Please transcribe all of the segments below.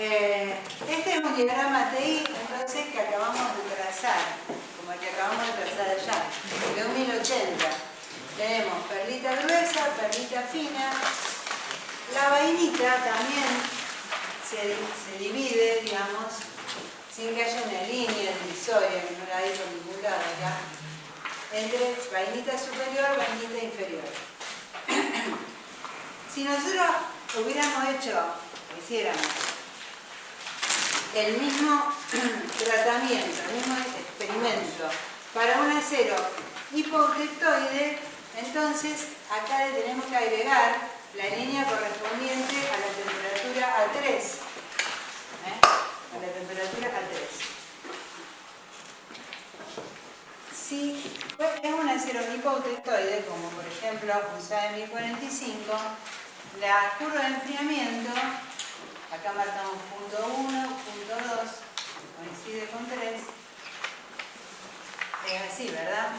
Este es un diagrama TI, entonces, que acabamos de trazar, como el que acabamos de trazar allá, de un 1080. Tenemos perlita gruesa, perlita fina. La vainita también se divide, digamos, sin que haya una línea divisoria, que no la hay por ningún lado acá, entre vainita superior, vainita inferior. Si nosotros hiciéramos el mismo tratamiento, el mismo experimento para un acero hipoutectoide, entonces acá le tenemos que agregar la línea correspondiente a la temperatura A3. A la temperatura A3. Si es un acero hipoutectoide, como por ejemplo un SAE 1045, la curva de enfriamiento, acá marcamos punto 1, punto 2, coincide con 3, es así, ¿verdad?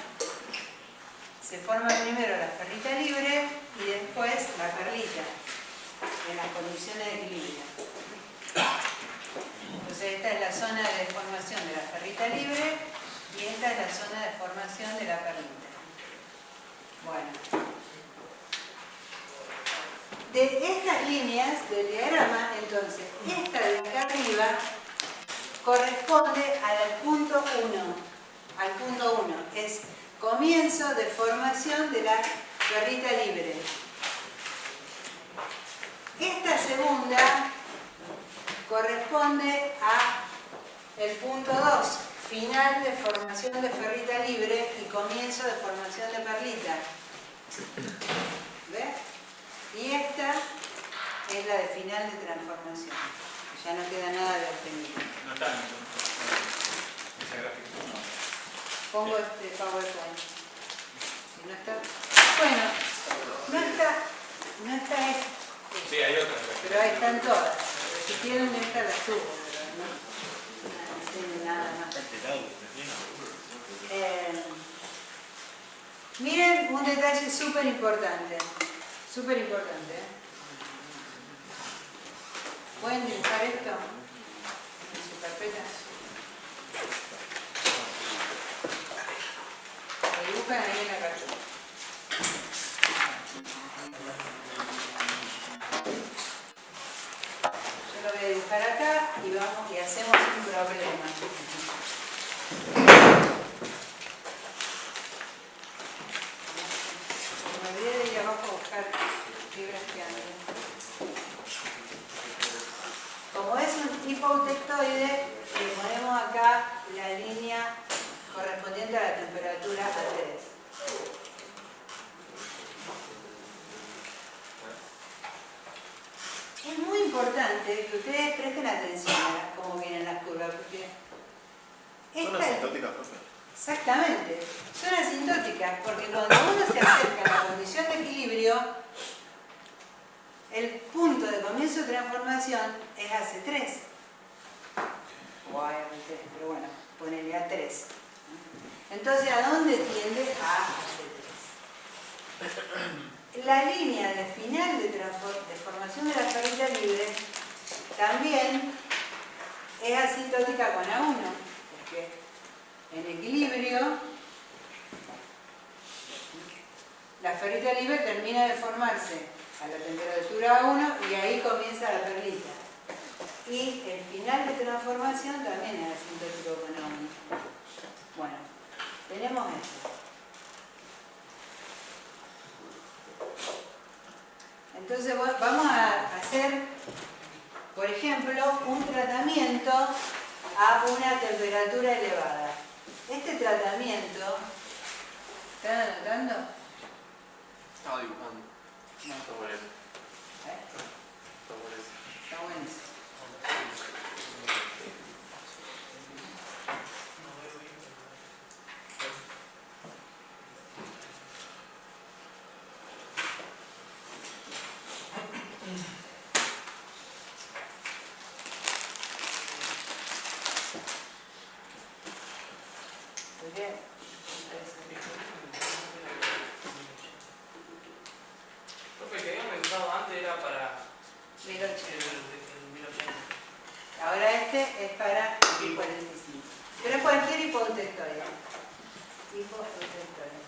Se forma primero la ferrita libre y después la perlita, en las condiciones de equilibrio. Entonces esta es la zona de formación de la ferrita libre y esta es la zona de formación de la perlita. Bueno. De estas líneas del diagrama, entonces, esta de acá arriba corresponde al punto 1. Al punto 1. Es comienzo de formación de la ferrita libre. Esta segunda corresponde a el punto 2. Final de formación de ferrita libre y comienzo de formación de perlita. ¿Ves? Y esta es la de final de transformación. Ya no queda nada de obtenido. No está en esa gráfica. No. Pongo este PowerPoint. Si no está... Bueno, no está este. Sí, hay otras. Pero ahí están todas. Si quieren, esta la subo, pero no tiene nada más. Miren un detalle súper importante. Súper importante. ¿Pueden dibujar esto en su carpeta? Lo dibujan ahí en la carpeta. Yo lo voy a dibujar acá y vamos y hacemos un problema. Me olvidé de ir abajo a buscar fibras que anden. Como es un hipoutectoide, le ponemos acá la línea correspondiente a la temperatura A3. Es muy importante que ustedes presten atención a cómo vienen las curvas, porque ¿Son asintóticas, profe? exactamente, son asintóticas, porque cuando uno se acerca a la condición de equilibrio, el punto de comienzo de transformación es AC3. O AM3, pero bueno, ponele A3. Entonces, ¿a dónde tiende? A AC3. La línea de final de formación de la ferrita libre también es asintótica con A1, porque en equilibrio la ferrita libre termina de formarse a la temperatura A1 y ahí comienza la perlita. Y el final de transformación también es asintótico con A1. Bueno, tenemos esto. Entonces vamos a hacer, por ejemplo, un tratamiento a una temperatura elevada. Este tratamiento, ¿están anotando? Estaba dibujando. No. Está bueno. Está bueno. Está buenísimo. Muy bien. Profe, el que habíamos dibujado antes era para este es para el 45. Pero es cualquier hipotectoide. Hipotectoide.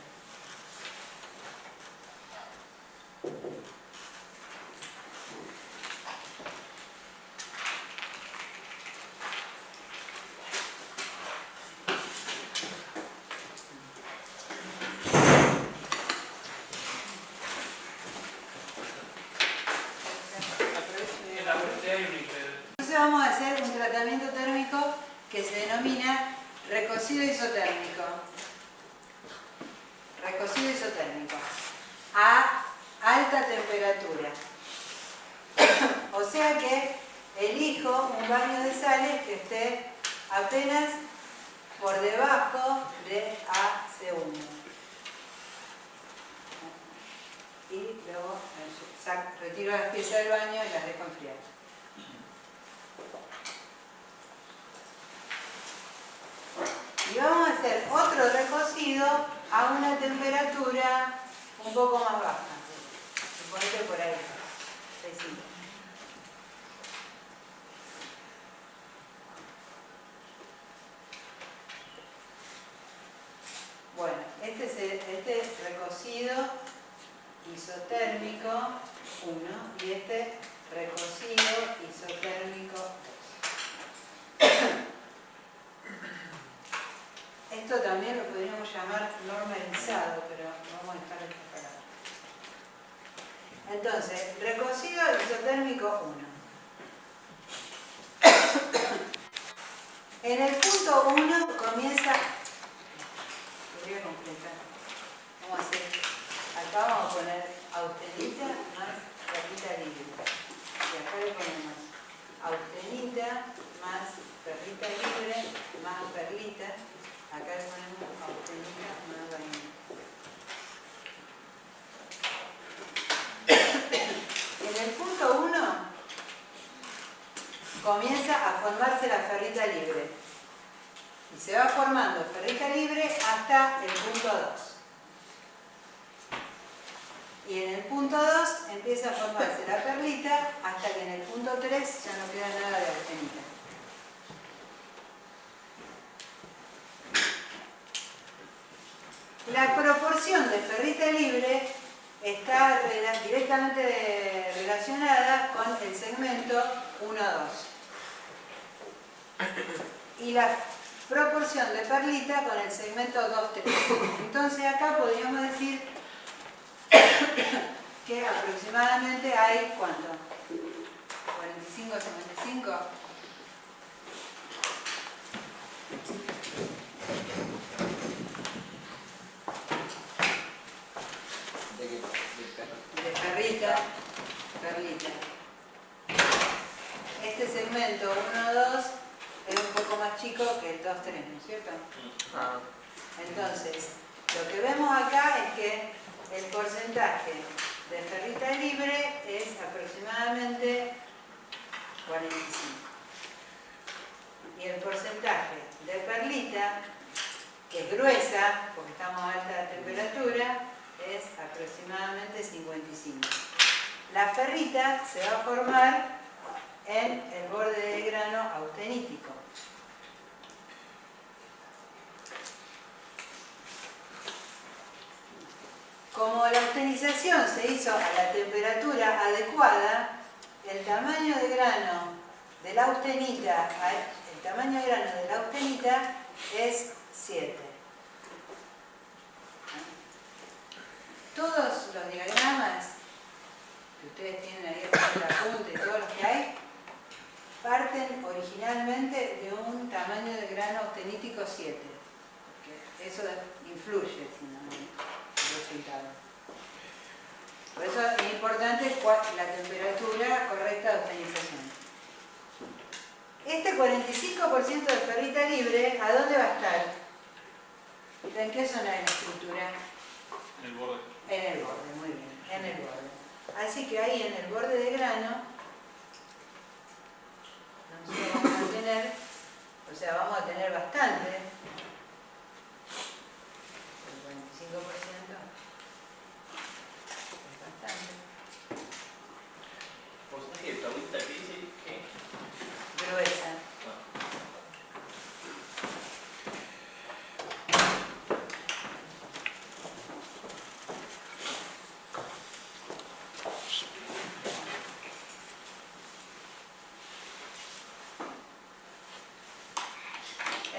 En la parte hay un hiper. Entonces vamos a hacer un tratamiento térmico que se denomina recocido isotérmico. Recocido isotérmico. A alta temperatura. O sea que elijo un baño de sales que esté apenas por debajo de AC1. Y luego retiro las piezas del baño y las dejo enfriar. Y vamos a hacer otro recocido a una temperatura un poco más baja. Suponete por ahí, 65. Bueno, este es recocido isotérmico 1 y este recocido isotérmico 2. Esto también lo podríamos llamar normalizado, pero vamos a dejar esta palabra. Entonces, recocido isotérmico 1. En el punto 1 comienza... Podría completar. Vamos a hacer... Acá vamos a poner austenita más perlita libre. Y acá le ponemos austenita más perlita libre más perlita. Acá le ponemos austenita más vainilla. En el punto 1 comienza a formarse la ferrita libre. Y se va formando ferrita libre hasta el punto 2. Y en el punto 2 empieza a formarse la perlita hasta que en el punto 3 ya no queda nada de austenita. La proporción de ferrita libre está directamente relacionada con el segmento 1-2. Y la proporción de perlita con el segmento 2-3. Entonces acá podríamos decir que aproximadamente hay, ¿cuánto? 45, 55. De ferrita, perlita. Este segmento 1-2 es un poco más chico que el 2-3, ¿no es cierto? Entonces, lo que vemos acá es que el porcentaje de ferrita libre es aproximadamente 45. Y el porcentaje de perlita, que es gruesa, porque estamos a alta temperatura, es aproximadamente 55. La ferrita se va a formar en el borde de grano austenítico. Como la austenización se hizo a la temperatura adecuada, el tamaño de grano de la austenita, es 7. Todos los diagramas que ustedes tienen ahí en la punta y todos los que hay, parten originalmente de un tamaño de grano austenítico 7. Porque eso influye en el resultado. Por eso es importante la temperatura correcta de austenización. Este 45% de ferrita libre, ¿a dónde va a estar? ¿En qué zona de la estructura? En el borde. En el borde, muy bien, en el borde. Así que ahí en el borde de grano, nosotros vamos a tener, vamos a tener bastante, el 45% es bastante. ¿Porcentaje de tablita que dice que? Gruesa. Bueno.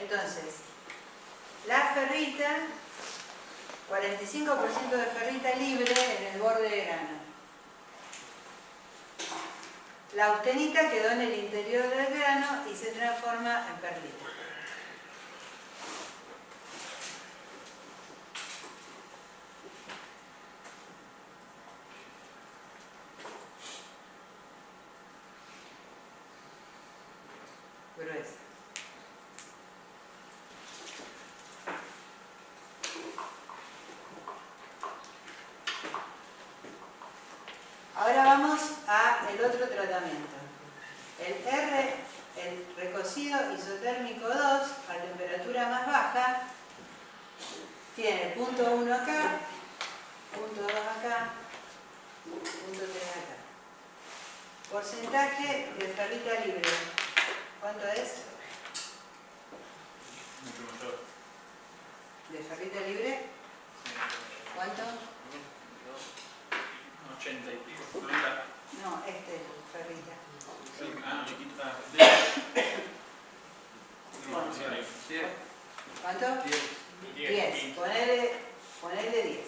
Entonces, la ferrita, 45% de ferrita libre en el borde de grano. La austenita quedó en el interior del grano y se transforma en perlita. Gruesa. Ahora vamos al otro tratamiento. El recocido isotérmico 2 a temperatura más baja tiene punto 1 acá, punto 2 acá, punto 3 acá. Porcentaje de ferrita libre. ¿Cuánto es? Mucho mayor. ¿De ferrita libre? ¿Cuánto? 80 y pico. 90. No, este es ferrita. Sí, chiquito. Bueno. Sí. ¿Cuánto? 10. Ponele 10.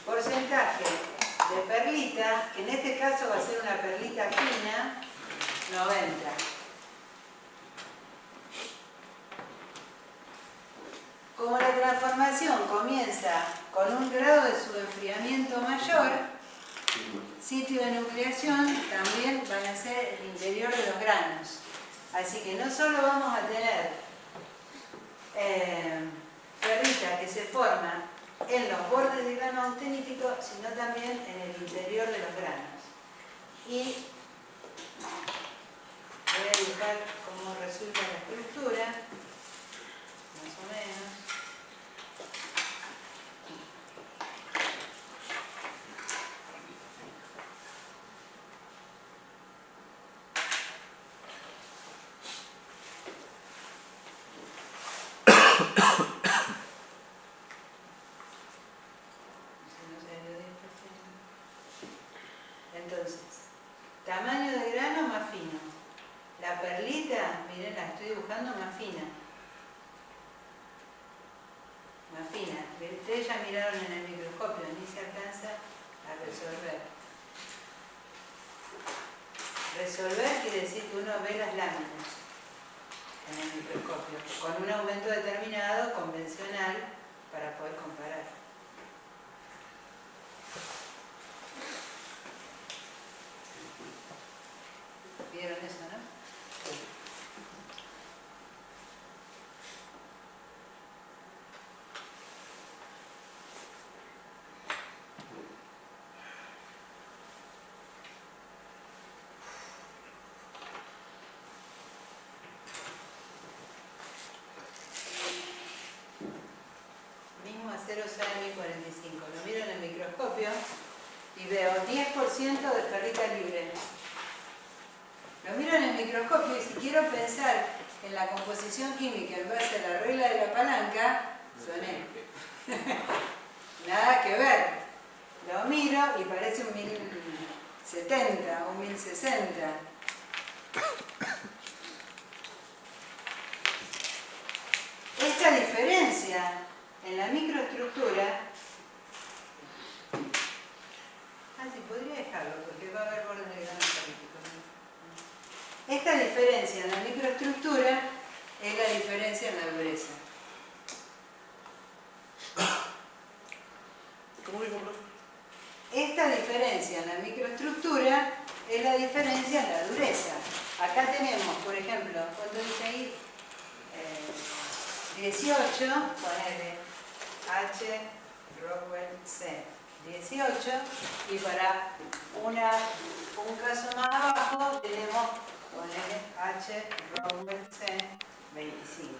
Porcentaje de perlita, que en este caso va a ser una perlita fina, 90. Como la transformación comienza con un grado de subenfriamiento mayor, sitio de nucleación también van a ser el interior de los granos. Así que no solo vamos a tener ferrita que se forma en los bordes del grano austenítico, sino también en el interior de los granos. Y voy a dibujar cómo resulta la estructura, más o menos. Entonces, tamaño de grano más fino. La perlita, miren, la estoy dibujando más fina. Más fina. Ustedes ya miraron en el microscopio, ni se alcanza a resolver. Resolver quiere decir que uno ve las láminas en el microscopio, con un aumento determinado, convencional, para poder comparar. ¿Vieron eso, no? Mismo acero SAE 1045. Lo miro en el microscopio y veo 10% de ferrita libre. Lo miro en el microscopio y si quiero pensar en la composición química en base a la regla de la palanca, soné. Nada que ver. Lo miro y parece un 1070, un 1060. Esta diferencia en la microestructura, sí, podría dejarlo porque va a haber bordes de grano ferrítico. Esta diferencia en la microestructura es la diferencia en la dureza. ¿Cómo dijo, profe? Esta diferencia en la microestructura es la diferencia en la dureza. Acá tenemos, por ejemplo, ¿cuánto dice ahí? 18, ponele H, Rockwell, C. 18, y para un caso más abajo tenemos, ponele H, Rockwell, C, 25.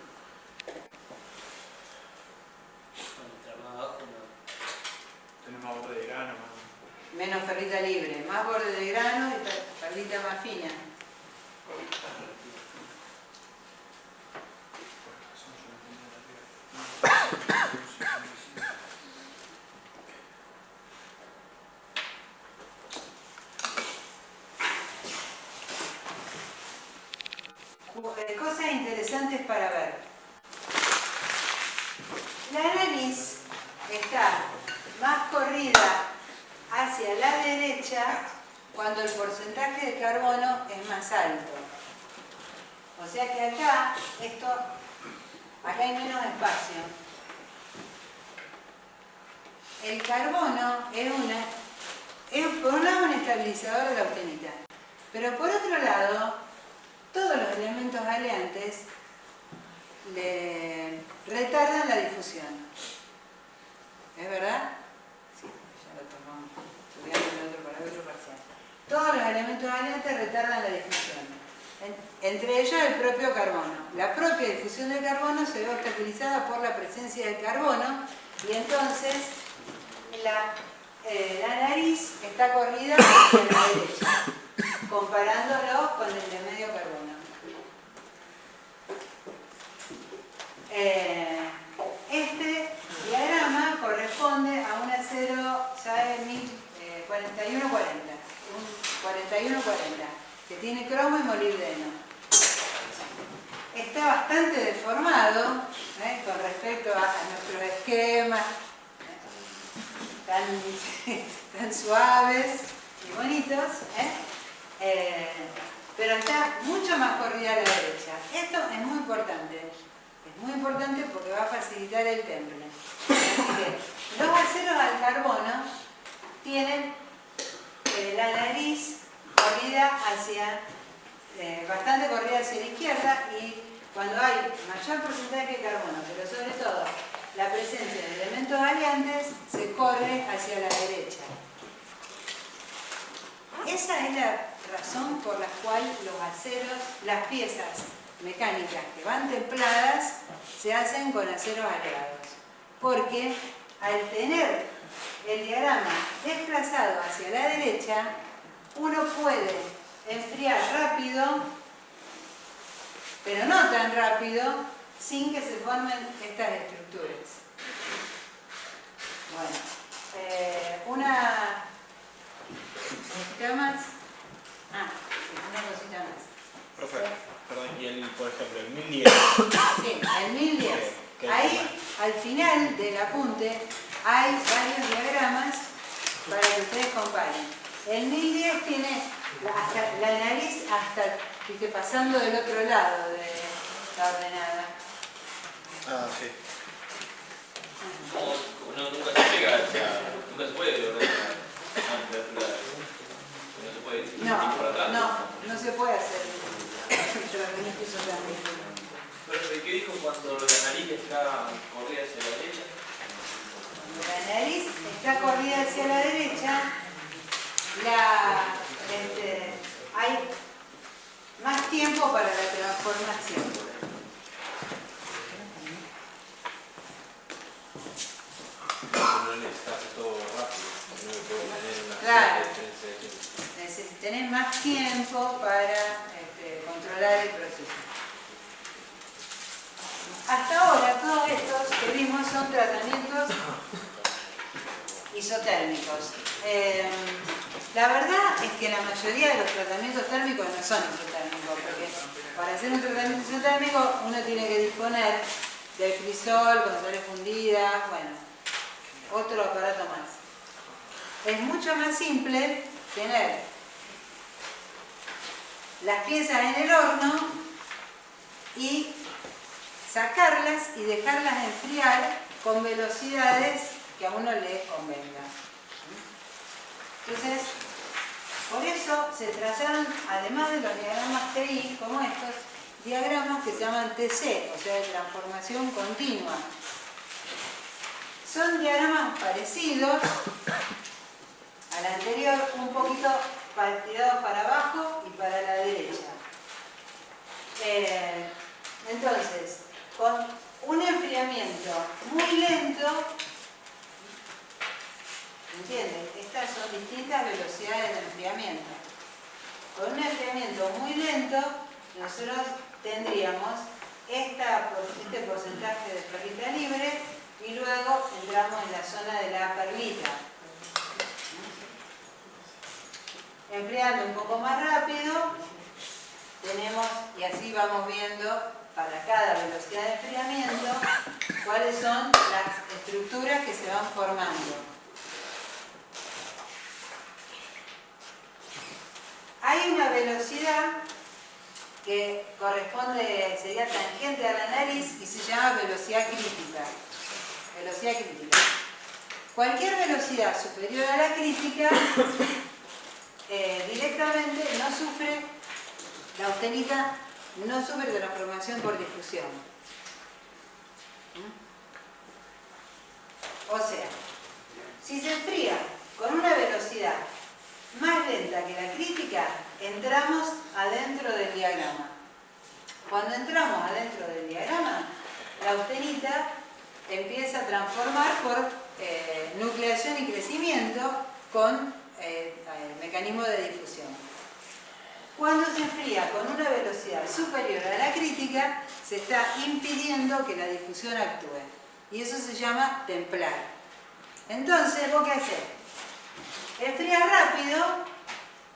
Tenemos más bote de grano, Menos ferrita libre, más borde de grano y perlita más fina. cosas interesantes para ver. La nariz está más corrida hacia la derecha cuando el porcentaje de carbono es más alto. O sea que acá, acá hay menos espacio. El carbono es por un lado un estabilizador de la austenita, pero por otro lado, todos los elementos aleantes le retardan la difusión. ¿Es verdad? Sí, ya lo tomamos. Estudiando el otro parámetro parcial. Todos los elementos aleantes retardan la difusión. Entre ellos el propio carbono. La propia difusión del carbono se ve obstaculizada por la presencia del carbono y entonces la nariz está corrida hacia la derecha, comparándolo con el de medio carbono. Este diagrama corresponde a un acero SAE 4140, un 4140, que tiene cromo y molibdeno. Está bastante deformado con respecto a nuestros esquemas, tan suaves y bonitos, pero está mucho más corrida a la derecha. Esto es muy importante porque va a facilitar el temple. Así que los aceros al carbono tienen la nariz corrida bastante corrida hacia la izquierda, y cuando hay mayor porcentaje de carbono, pero sobre todo la presencia de elementos aleantes, se corre hacia la derecha. Esa es la razón por la cual los aceros, las piezas mecánicas que van templadas, se hacen con aceros aleados. Porque al tener el diagrama desplazado hacia la derecha, uno puede enfriar rápido, pero no tan rápido, sin que se formen estas estructuras. Bueno, una cosita más. Una cosita más. Profe, perdón, y por ejemplo, el 1010. Sí, el 1010. Ahí, al final del apunte, hay varios diagramas para que ustedes comparen. El 1010 tiene la nariz hasta pasando del otro lado de la ordenada. Ah, sí. No, nunca se llega, o sea, nunca se puede ordenar antes de no se puede ir para atrás. No se puede hacer. Pero ¿qué dijo cuando la nariz está corrida hacia la derecha? Cuando la nariz está corrida hacia la derecha, hay más tiempo para la transformación. No necesitas todo rápido, no puedo tener una Claro. diferencia de tiempo. Tenés más tiempo para controlar el proceso. Hasta ahora todos estos que vimos son tratamientos isotérmicos. La verdad es que la mayoría de los tratamientos térmicos no son isotérmicos, porque para hacer un tratamiento isotérmico uno tiene que disponer del crisol con sales fundidas, otro aparato más. Es mucho más simple tener las piezas en el horno y sacarlas y dejarlas enfriar con velocidades que a uno le convenga. Entonces, por eso se trazaron, además de los diagramas TI, como estos, diagramas que se llaman TC, o sea, de transformación continua. Son diagramas parecidos al anterior, un poquito tirados para abajo y para la derecha. Entonces, con un enfriamiento muy lento, ¿entienden? Estas son distintas velocidades de enfriamiento. Con un enfriamiento muy lento, nosotros tendríamos este porcentaje de perlita libre y luego entramos en la zona de la perlita. Enfriando un poco más rápido, tenemos, y así vamos viendo para cada velocidad de enfriamiento, cuáles son las estructuras que se van formando. Hay una velocidad que corresponde, sería tangente a la nariz y se llama velocidad crítica. Velocidad crítica. Cualquier velocidad superior a la crítica directamente no sufre, la austenita no sufre transformación por difusión. O sea, si se enfría con una velocidad más lenta que la crítica, entramos adentro del diagrama. Cuando entramos adentro del diagrama, la austenita empieza a transformar por nucleación y crecimiento con mecanismo de difusión. Cuando se enfría con una velocidad superior a la crítica, se está impidiendo que la difusión actúe. Y eso se llama templar. Entonces, ¿vos qué haces? Enfría rápido,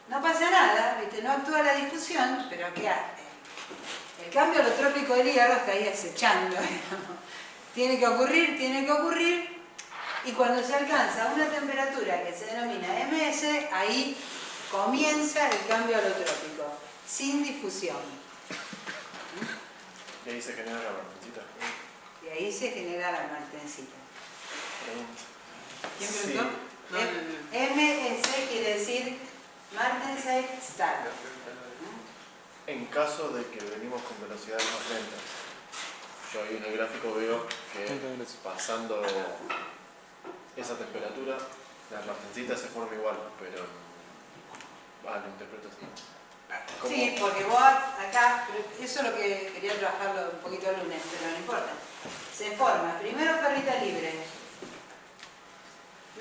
no pasa nada, ¿viste? No actúa la difusión, pero ¿qué hace? El cambio alotrópico del hierro está ahí acechando, digamos. Tiene que ocurrir, y cuando se alcanza una temperatura que se denomina MS, ahí comienza el cambio alotrópico, sin difusión. Y ahí se genera la martencita. Y ahí se genera la martencita. Pregunta. ¿Quién Sí. preguntó? MS quiere decir Martensite Start. En caso de que venimos con velocidades más lentas, yo ahí en el gráfico veo que pasando esa temperatura, la martencita se forma igual, pero lo interpreto así. ¿Cómo? Sí, porque vos acá, eso es lo que quería trabajarlo un poquito el lunes, pero no importa. Se forma primero ferrita libre,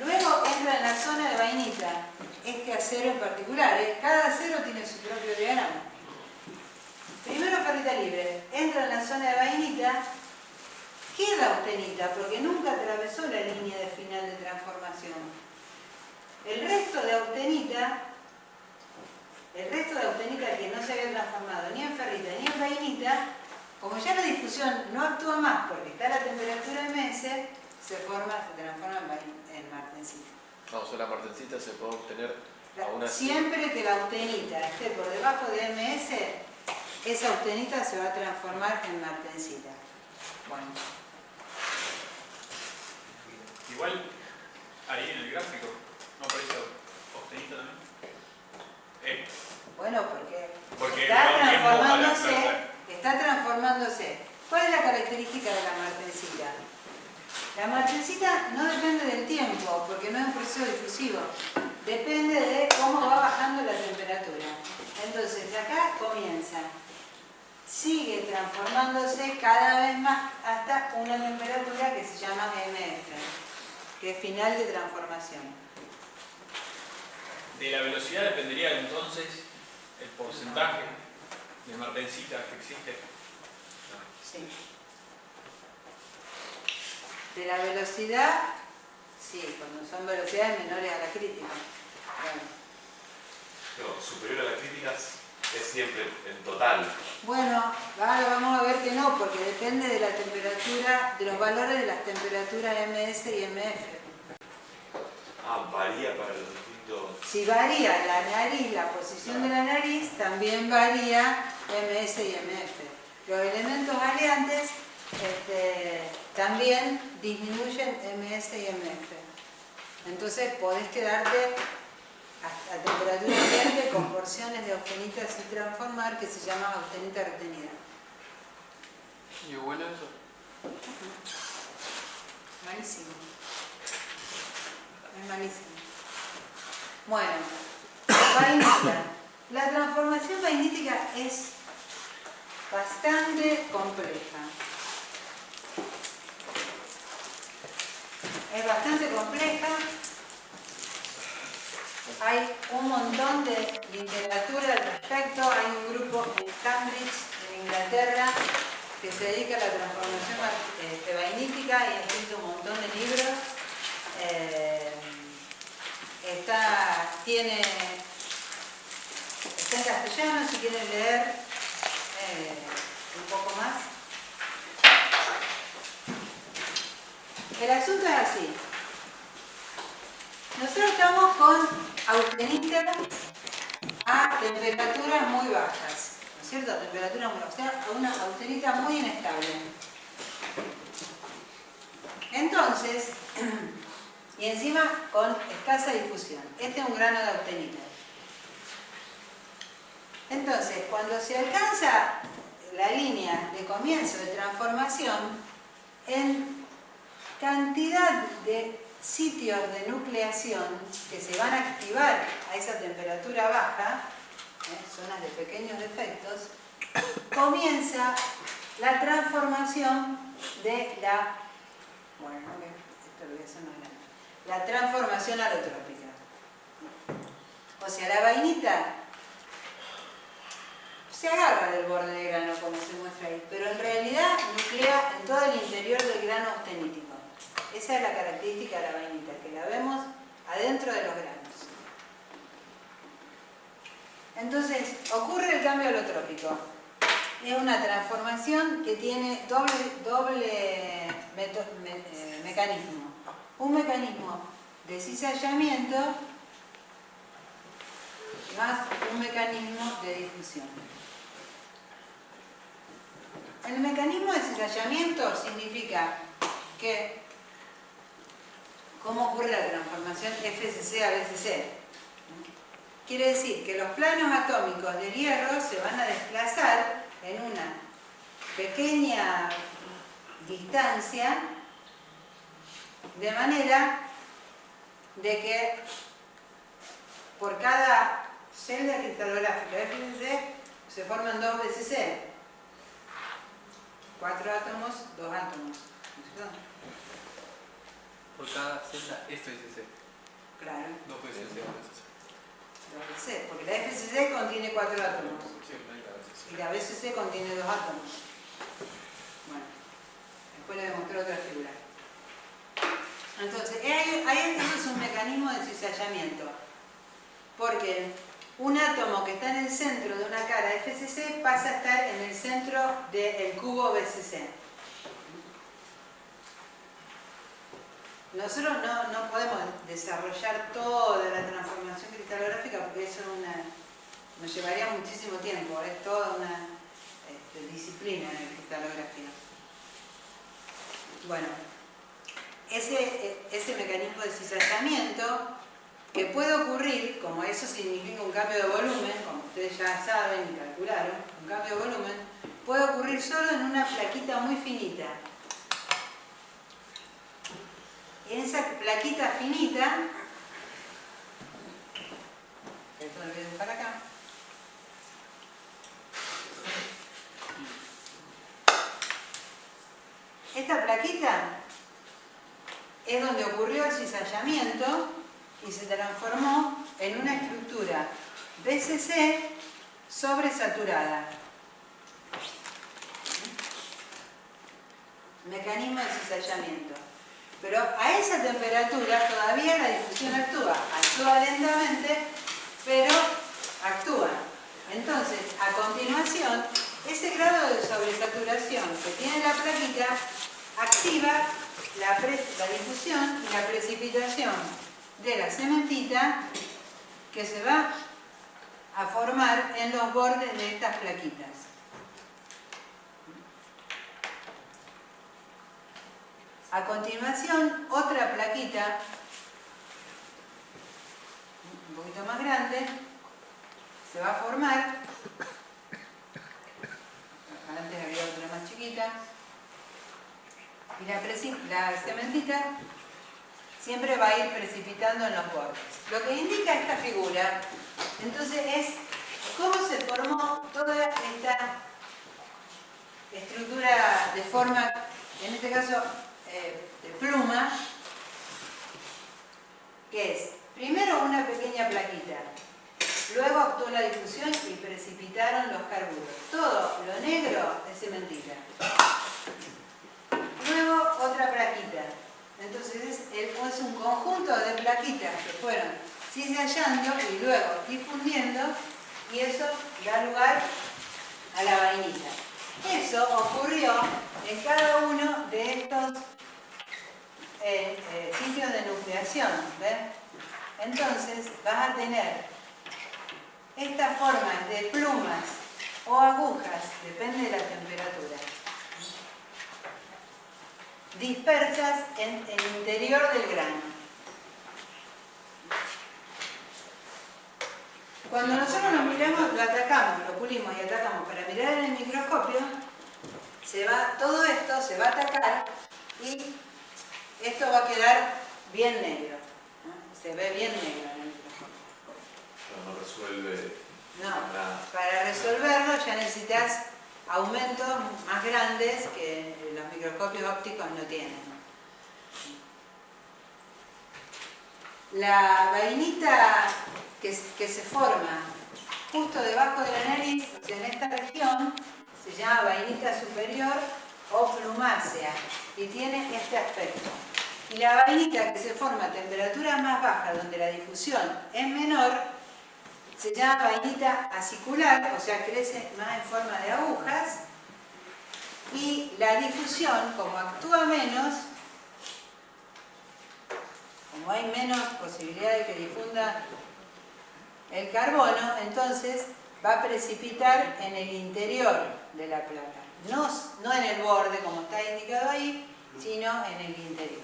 luego entra en la zona de vainita, este acero en particular, cada acero tiene su propio diagrama. Primero ferrita libre, entra en la zona de vainita, queda austenita porque nunca atravesó la línea de final de transformación. El resto de austenita que no se había transformado ni en ferrita ni en vainita, como ya la difusión no actúa más porque está a la temperatura MS, se transforma en martencita. No, o sea, la martencita se puede obtener aún así. Siempre que la austenita esté por debajo de MS, esa austenita se va a transformar en martencita. Bueno. Igual, ahí en el gráfico, ¿no aparece austenita también? Bueno, porque está está transformándose. ¿Cuál es la característica de la martencita? La martencita no depende del tiempo, porque no es un proceso difusivo. Depende de cómo va bajando la temperatura. Entonces, acá comienza. Sigue transformándose cada vez más hasta una temperatura que se llama MF, que es final de transformación. De la velocidad dependería entonces el porcentaje de martencita que existe. Sí. De la velocidad, sí, cuando son velocidades menores a la crítica. Bueno. No, superior a las críticas es siempre en total. Bueno, ahora vamos a ver que no, porque depende de la temperatura, de los valores de las temperaturas MS y MF. Varía para los distintos. Si varía la nariz, la posición de la nariz, también varía MS y MF. Los elementos aleantes también disminuyen MS y MF. Entonces podés quedarte a temperatura ambiente con porciones de austenita sin transformar que se llama austenita retenida. ¿Y huele eso? Malísimo. Es malísimo. Bueno, vainita. La transformación vainítica es bastante compleja. Es bastante compleja. Hay un montón de literatura al respecto. Hay un grupo en Cambridge, en Inglaterra, que se dedica a la transformación vainítica y ha escrito un montón de libros. Está en castellano si quieren leer un poco más. El asunto es así. Nosotros estamos con austenita a temperaturas muy bajas, ¿no es cierto? Temperaturas muy bajas, o sea, a una austenita muy inestable. Entonces, y encima con escasa difusión. Este es un grano de austenita. Entonces, cuando se alcanza la línea de comienzo de transformación, en cantidad de sitios de nucleación que se van a activar a esa temperatura baja, zonas de pequeños defectos, comienza la transformación de la, bueno, esto lo voy a hacer más grande, la transformación alotrópica. O sea, la vainita se agarra del borde del grano, como se muestra ahí, pero en realidad nuclea en todo el interior del grano austenítico. Esa es la característica de la vainita, que la vemos adentro de los granos. Entonces, ocurre el cambio alotrópico. Es una transformación que tiene doble mecanismo. Un mecanismo de cizallamiento más un mecanismo de difusión. El mecanismo de cizallamiento significa que, ¿cómo ocurre la transformación FCC a BCC? Quiere decir que los planos atómicos del hierro se van a desplazar en una pequeña distancia, de manera de que por cada celda cristalográfica FCC se forman 2 BCC. 4 átomos, 2 átomos. Por cada celda, esto es ese. Claro, 2 veces. 2 BCC, porque la FCC contiene 4 átomos y la BCC contiene 2 átomos. Bueno, después le demostré otra figura. Entonces, ahí es un mecanismo de cizallamiento, porque un átomo que está en el centro de una cara FCC pasa a estar en el centro del cubo BCC. Nosotros no podemos desarrollar toda la transformación cristalográfica porque eso nos llevaría muchísimo tiempo, es toda una disciplina en la cristalografía. Bueno, ese mecanismo de cizallamiento que puede ocurrir, como eso significa un cambio de volumen, como ustedes ya saben y calcularon, un cambio de volumen, puede ocurrir solo en una plaquita muy finita. En esa plaquita finita, esto lo voy a dibujar acá, esta plaquita es donde ocurrió el cizallamiento y se transformó en una estructura BCC sobresaturada. Mecanismo de cizallamiento. Pero a esa temperatura todavía la difusión actúa lentamente, pero actúa. Entonces, a continuación, ese grado de sobresaturación que tiene la plaquita activa la difusión y la precipitación de la cementita que se va a formar en los bordes de estas plaquitas. A continuación, otra plaquita, un poquito más grande, se va a formar. Antes había otra más chiquita. Y la cementita siempre va a ir precipitando en los bordes. Lo que indica esta figura, entonces, es cómo se formó toda esta estructura de forma, en este caso, de pluma, que es primero una pequeña plaquita, luego actuó la difusión y precipitaron los carburos. Todo lo negro es cementita. Luego otra plaquita. Entonces es un conjunto de plaquitas que fueron cizallando y luego difundiendo, y eso da lugar a la vainita. Eso ocurrió en cada uno de estos sitios de nucleación, ¿ven? Entonces vas a tener estas formas de plumas o agujas, depende de la temperatura, dispersas en el interior del grano. Cuando nosotros lo miramos, lo atacamos, lo pulimos y atacamos para mirar en el microscopio, todo esto se va a atacar y esto va a quedar bien negro, ¿no? Se ve bien negro en el microscopio. Pero no resuelve No, nada. para resolverlo ya necesitas aumentos más grandes que los microscopios ópticos no tienen. La vainita que se forma justo debajo de la nariz, o sea, en esta región, se llama vainita superior o plumácea y tiene este aspecto. Y la vainita que se forma a temperaturas más bajas, donde la difusión es menor, se llama vainita acicular, o sea, crece más en forma de agujas, y la difusión, como actúa menos, como hay menos posibilidad de que difunda el carbono, entonces va a precipitar en el interior de la placa. No en el borde, como está indicado ahí, sino en el interior.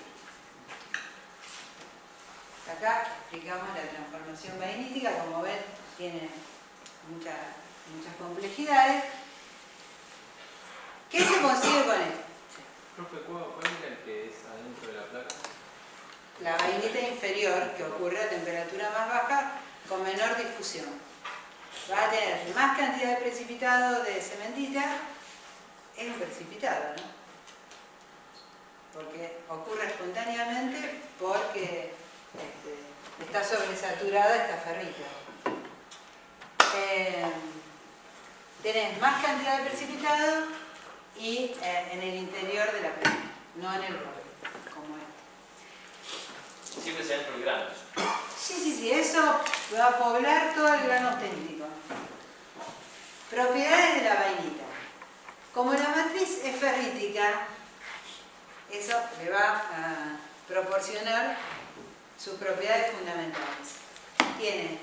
Acá explicamos la transformación vainítica, como ven, tiene muchas complejidades. ¿Qué se consigue con esto? Profe, ¿cuál es el que es adentro de la placa? La vainita inferior, que ocurre a temperatura más baja con menor difusión. Va a tener más cantidad de precipitado de cementita, es un precipitado, ¿no? Porque ocurre espontáneamente porque está sobresaturada esta ferrita. Tenés más cantidad de precipitado y en el interior de la placa, no en el borde, como este. Siempre se dan por granos. Sí, eso va a poblar todo el grano auténtico. Propiedades de la vainita. Como la matriz es ferrítica, eso le va a proporcionar sus propiedades fundamentales. Tiene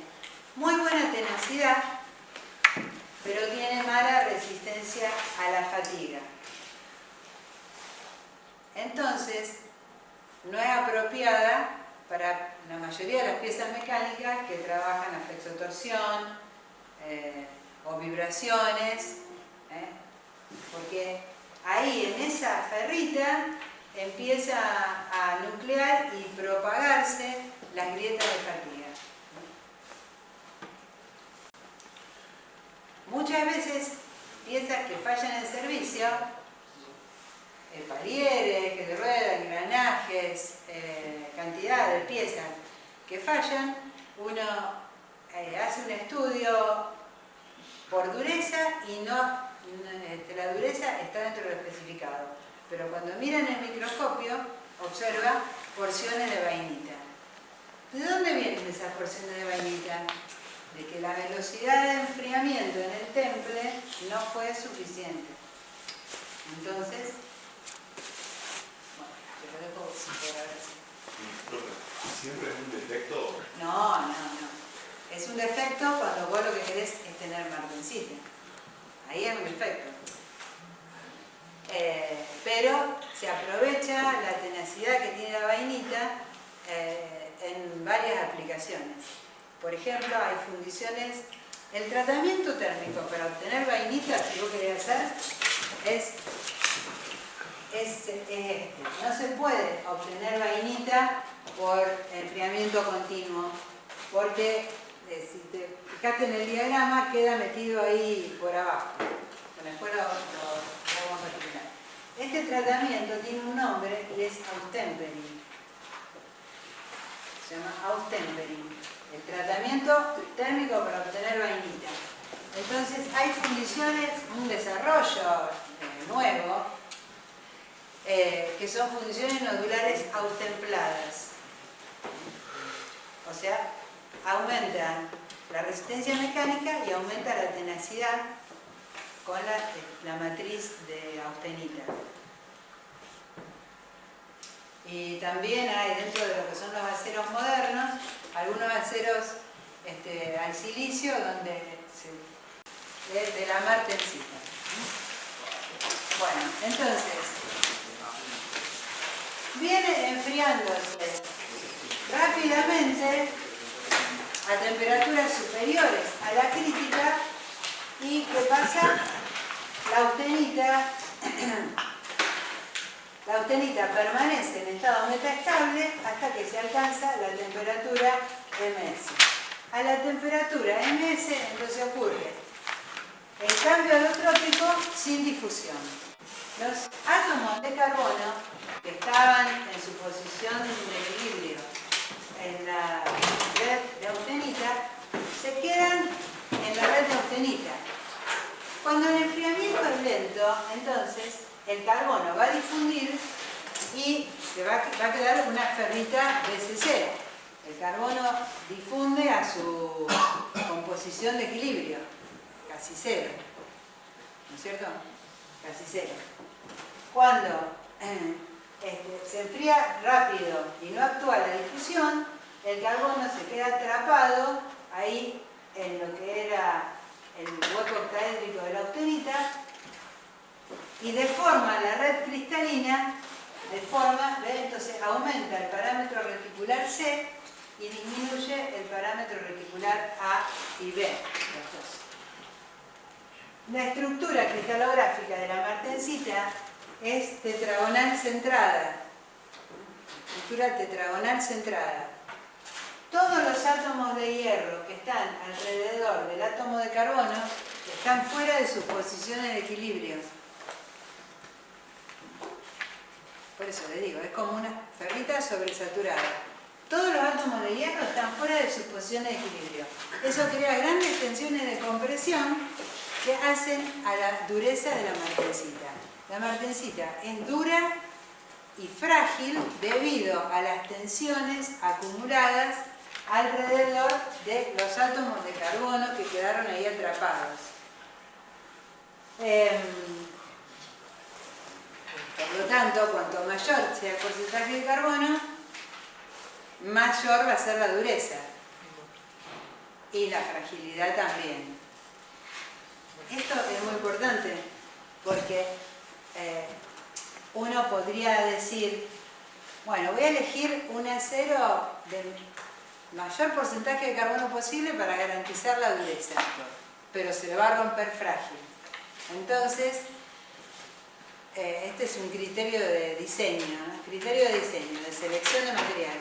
muy buena tenacidad, pero tiene mala resistencia a la fatiga. Entonces, no es apropiada para la mayoría de las piezas mecánicas que trabajan a flexotorsión o vibraciones, porque ahí en esa ferrita empieza a nuclear y propagarse las grietas de fatiga. Muchas veces piezas que fallan en servicio, palieres, que de rueda, engranajes, cantidad de piezas que fallan, uno hace un estudio por dureza y la dureza está dentro de lo especificado. Pero cuando mira en el microscopio, observa porciones de vainita. ¿De dónde vienen esas porciones de vainita? De que la velocidad de enfriamiento en el temple no fue suficiente. Entonces, te lo dejo por ahora. ¿Siempre es un defecto? No. Es un defecto cuando vos lo que querés es tener martencita. Ahí es un defecto. Pero se aprovecha la tenacidad que tiene la vainita en varias aplicaciones. Por ejemplo, hay fundiciones. El tratamiento térmico para obtener vainita, si vos querés hacer, es este. No se puede obtener vainita por enfriamiento continuo, porque si te fijaste en el diagrama, queda metido ahí por abajo. Después lo vamos a terminar. Este tratamiento tiene un nombre y es austempering. Se llama austempering. El tratamiento térmico para obtener vainita. Entonces hay fundiciones, un desarrollo nuevo, que son fundiciones nodulares austempladas. O sea, aumentan la resistencia mecánica y aumenta la tenacidad con la matriz de austenita. Y también hay dentro de lo que son los aceros modernos, algunos aceros al silicio donde de la martensita. Bueno, entonces, viene enfriándose rápidamente a temperaturas superiores a la crítica. ¿Y qué pasa? La austenita permanece en estado metaestable hasta que se alcanza la temperatura ms. A la temperatura ms entonces ocurre el cambio alotrópico sin difusión. Los átomos de carbono que estaban en su posición de equilibrio en la red de austenita se quedan en la red de austenita. Cuando el enfriamiento es lento, entonces el carbono va a difundir y se va a quedar una ferrita BC0. El carbono difunde a su composición de equilibrio, casi cero. ¿No es cierto? Casi cero. Cuando se enfría rápido y no actúa la difusión, el carbono se queda atrapado ahí en lo que era el hueco octaédrico de la austenita y deforma la red cristalina, entonces aumenta el parámetro reticular C y disminuye el parámetro reticular A y B. La estructura cristalográfica de la martensita es tetragonal centrada. Estructura tetragonal centrada. Todos los átomos de hierro que están alrededor del átomo de carbono están fuera de sus posiciones de equilibrio. Por eso les digo, es como una ferrita sobresaturada. Todos los átomos de hierro están fuera de sus posiciones de equilibrio. Eso crea grandes tensiones de compresión que hacen a la dureza de la martensita. La martensita es dura y frágil debido a las tensiones acumuladas alrededor de los átomos de carbono que quedaron ahí atrapados. Por lo tanto, cuanto mayor sea el porcentaje de carbono, mayor va a ser la dureza y la fragilidad también. Esto es muy importante porque uno podría decir, bueno, voy a elegir un acero del mayor porcentaje de carbono posible para garantizar la dureza, pero se le va a romper frágil. Entonces, este es un criterio de diseño, ¿no? Criterio de diseño, de selección de material.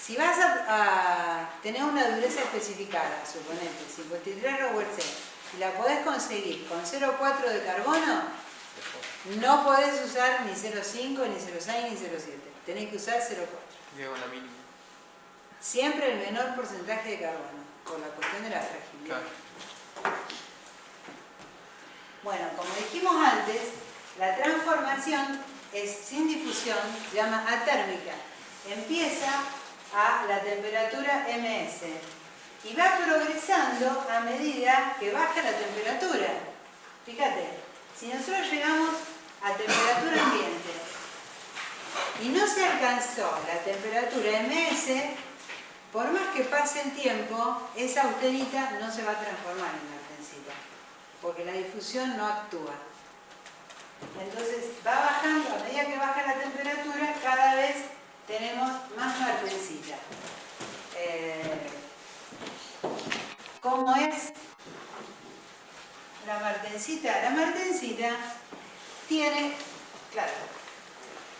Si vas a tener una dureza especificada, suponete, 53 Rowell C, y la podés conseguir con 0,4 de carbono, no podés usar ni 0,5, ni 0,6, ni 0,7. Tenés que usar 0,4. Llego a la mínima. Siempre el menor porcentaje de carbono, por la cuestión de la fragilidad. Claro. Bueno, como dijimos antes, la transformación es sin difusión, se llama atérmica. Empieza a la temperatura ms y va progresando a medida que baja la temperatura. Fíjate, si nosotros llegamos a temperatura ambiente y no se alcanzó la temperatura ms, por más que pase el tiempo, esa austenita no se va a transformar en martensita, porque la difusión no actúa. Entonces va bajando, a medida que baja la temperatura, cada vez tenemos más martensita. ¿Cómo es la martensita? La martensita tiene, claro,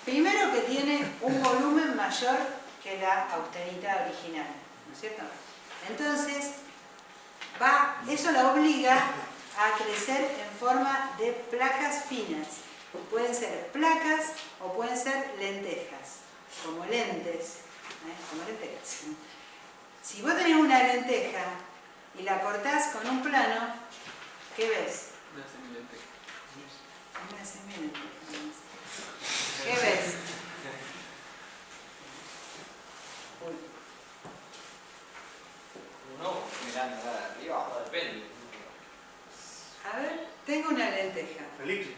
primero que tiene un volumen mayor que la austenita original, ¿no es cierto? Entonces, eso la obliga a crecer en forma de placas finas. Pueden ser placas o pueden ser lentejas, como lentes, como lentejas. Si vos tenés una lenteja y la cortás con un plano, ¿qué ves? Una semilenteja. Una semilenteja. ¿Qué ves? Uy. Uno mirando para arriba, depende. A ver. tengo una lenteja. Elipse.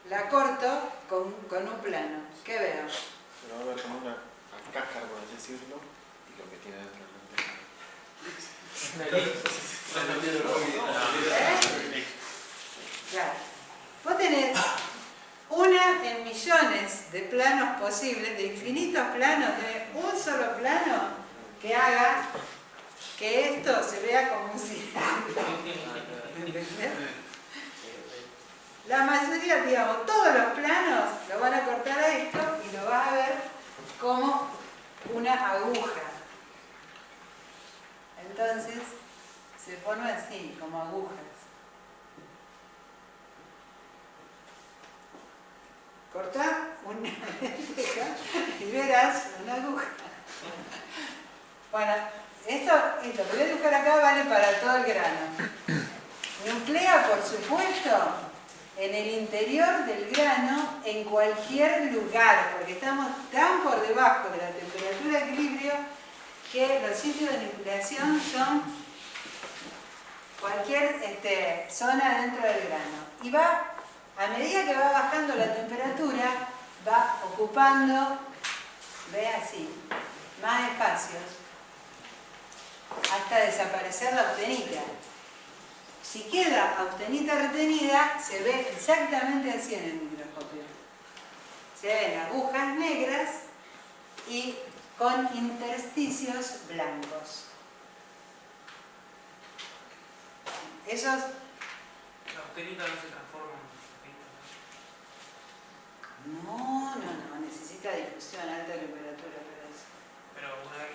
La corto con un plano. ¿Qué veo? Se va a ver como una cáscara, por así decirlo, y lo que tiene dentro de la lenteja. Claro. Vos tenés una en millones de planos posibles, de infinitos planos, de un solo plano que haga que esto se vea como un círculo. ¿Entendés? La mayoría, digamos, todos los planos lo van a cortar a esto y lo vas a ver como una aguja. Entonces, se forma así, como agujas. Cortá una lenteja y verás una aguja. Bueno, esto que voy a dibujar acá vale para todo el grano. Nuclea, por supuesto, en el interior del grano, en cualquier lugar, porque estamos tan por debajo de la temperatura de equilibrio que los sitios de nucleación son cualquier zona dentro del grano. Y va, a medida que va bajando la temperatura, va ocupando, ve así, más espacios, hasta desaparecer la austenita. Si queda austenita retenida, se ve exactamente así en el microscopio. Se ven agujas negras y con intersticios blancos. Esos... La austenita no se transforma en No, necesita difusión a alta temperatura para eso. Pero una vez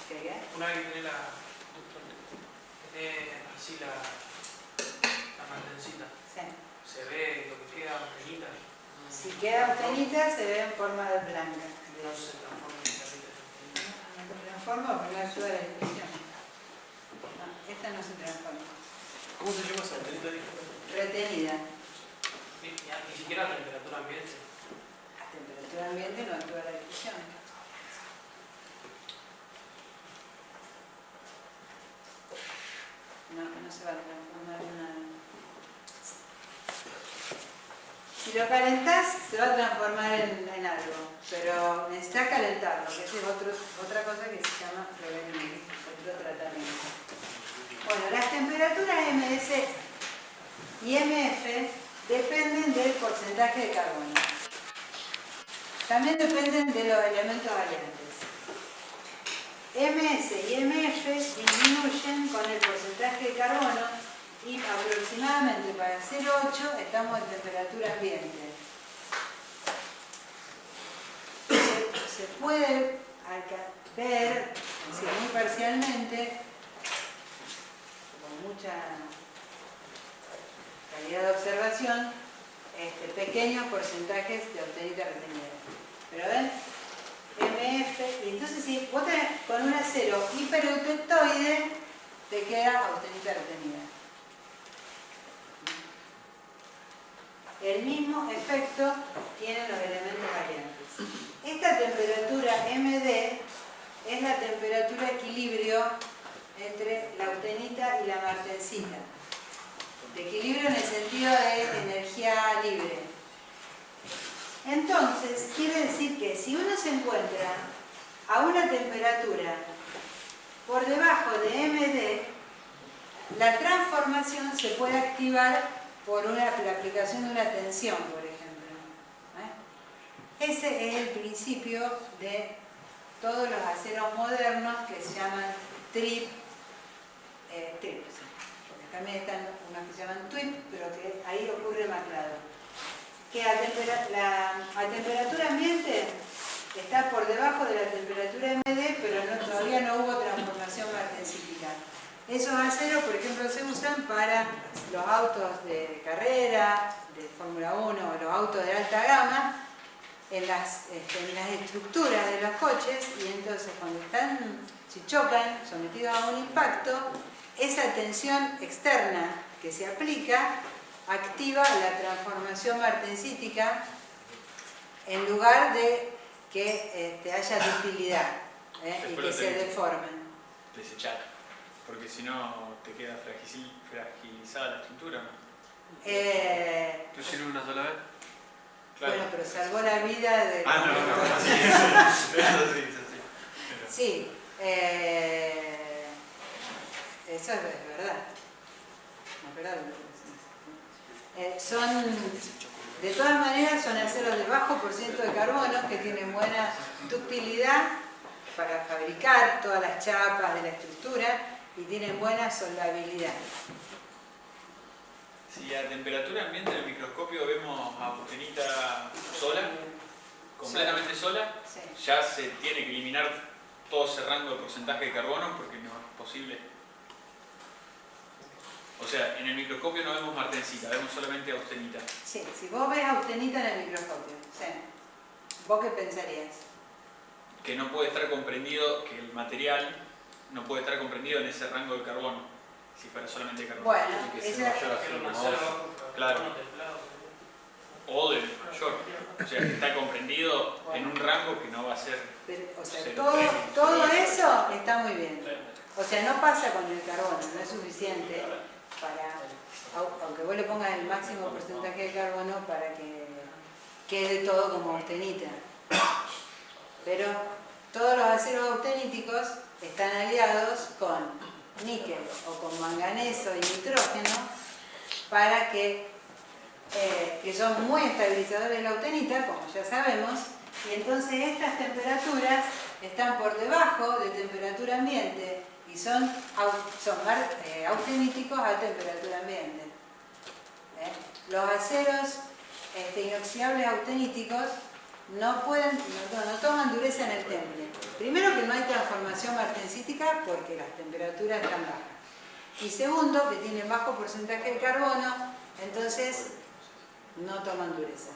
que ¿Qué? una vez que tiene así la mantencita, Sí. se ve lo que queda austenita. Si queda austenita, se ve en forma de blanca. No se transforma en carrita. No se transforma porque no ayuda a la difusión. No, esta no se transforma. ¿Cómo se llama esa austenita? Retenida. Ni siquiera a temperatura ambiente. A temperatura ambiente no actúa la difusión. No se va a transformar en nada. Si lo calentás, se va a transformar en algo, pero necesitas calentarlo, que esa es otra cosa que se llama revertir, otro tratamiento. Bueno, las temperaturas MS y MF dependen del porcentaje de carbono. También dependen de los elementos variantes. MS y MF disminuyen con el porcentaje de carbono y aproximadamente para 0,8 estamos en temperatura ambiente. Se puede ver, muy parcialmente, con mucha calidad de observación, pequeños porcentajes de austenita retenida. Pero ven, MF, y entonces si vos tenés con un acero hipereutectoide, te queda austenita retenida. El mismo efecto tienen los elementos variantes. Esta temperatura MD es la temperatura de equilibrio entre la austenita y la martensita. De equilibrio en el sentido de energía libre. Entonces, quiere decir que si uno se encuentra a una temperatura por debajo de MD, la transformación se puede activar por la aplicación de una tensión, por ejemplo. Ese es el principio de todos los aceros modernos que se llaman TRIP, porque también están unos que se llaman TWIP, pero que ahí ocurre más claro. Que a temperatura ambiente está por debajo de la temperatura MD, pero todavía no hubo transformación martensítica. Esos aceros, por ejemplo, se usan para los autos de carrera, de Fórmula 1 o los autos de alta gama, en las estructuras de los coches, y entonces cuando si chocan, sometidos a un impacto, esa tensión externa que se aplica activa la transformación martensítica en lugar de que haya ductilidad y que se deformen. Desechar. Porque si no te queda fragilizada la estructura, ¿no? ¿Tú sirve una sola vez? Claro. Bueno, pero salvó la vida de... Ah, no, sí, eso sí. Pero- Sí, eso es verdad. Es verdad lo que decís. De todas maneras, son aceros de bajo por ciento de carbono que tienen buena ductilidad para fabricar todas las chapas de la estructura y tienen buena soldabilidad. Si a temperatura ambiente en el microscopio vemos a austenita sola, completamente sola, Sí. ya se tiene que eliminar todo ese rango de porcentaje de carbono porque no es posible. O sea, en el microscopio no vemos martensita, vemos solamente austenita. Sí, si vos ves austenita en el microscopio, sí. ¿Vos qué pensarías? Que no puede estar comprendido, que el material no puede estar comprendido en ese rango de carbono, si fuera solamente carbono. Bueno, Y que esa, sea mayor a Pero un 0,8. acero bajo Claro. carbono templado. O del mayor. O sea, que está comprendido en un rango que no va a ser... o sea, Cero, todo tres. eso está muy bien. O sea, no pasa con el carbono, no es suficiente para, aunque vos le pongas el máximo porcentaje de carbono para que quede todo como austenita. Pero todos los aceros austeníticos están aliados con níquel o con manganeso y nitrógeno para que son muy estabilizadores de la austenita, como ya sabemos, y entonces estas temperaturas están por debajo de temperatura ambiente y son austeníticos a temperatura ambiente. Los aceros inoxidables austeníticos no toman dureza en el temple. Primero, que no hay transformación martensítica porque las temperaturas están bajas. Y segundo, que tienen bajo porcentaje de carbono, entonces no toman dureza.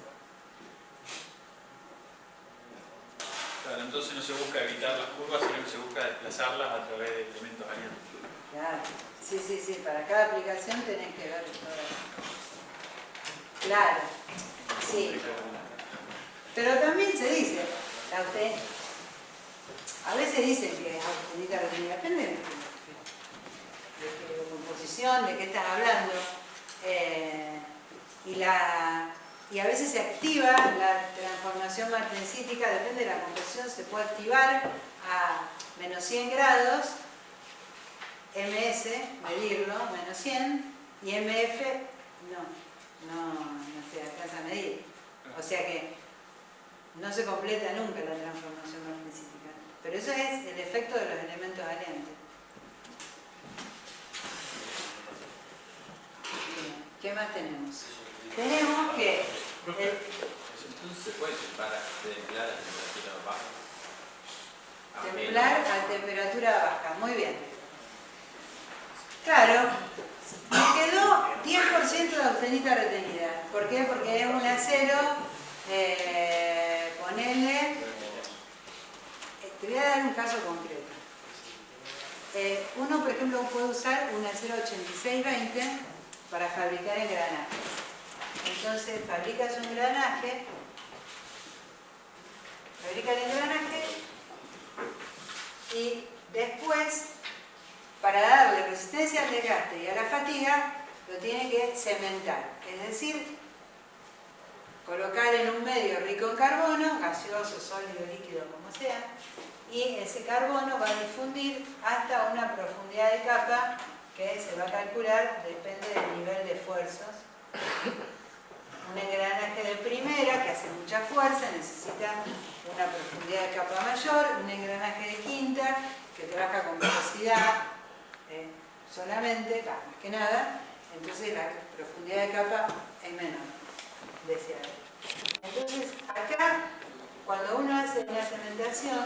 Claro, entonces no se busca evitar las curvas, sino que se busca desplazarlas a través de elementos variantes. Claro. Sí, para cada aplicación tenés que ver todo eso. Claro, sí. Pero también se dice, a veces dicen que es austenita retenida, depende de qué composición, de qué estás hablando. Y a veces se activa la transformación martensítica, depende de la composición, se puede activar a menos 100 grados, MS, medirlo, menos 100, y MF no se alcanza a medir. O sea que no se completa nunca la transformación martensítica. Pero eso es el efecto de los elementos aliantes. Bien, ¿qué más tenemos? Tenemos que... Entonces se puede templar a temperatura baja. Templar a temperatura baja, muy bien. Claro, me quedó 10% de austenita retenida. ¿Por qué? Porque es un acero, ponele... Te voy a dar un caso concreto. Uno, por ejemplo, puede usar un acero 8620 para fabricar engranajes. Entonces, fabricas un engranaje, fabrica el engranaje y después, para darle resistencia al desgaste y a la fatiga, lo tiene que cementar. Es decir, colocar en un medio rico en carbono, gaseoso, sólido, líquido, como sea, y ese carbono va a difundir hasta una profundidad de capa que se va a calcular, depende del nivel de esfuerzos. Un engranaje de primera, que hace mucha fuerza, necesita una profundidad de capa mayor. Un engranaje de quinta, que trabaja con velocidad solamente, más que nada, entonces la profundidad de capa es menor, deseable. Entonces, acá, cuando uno hace una cementación,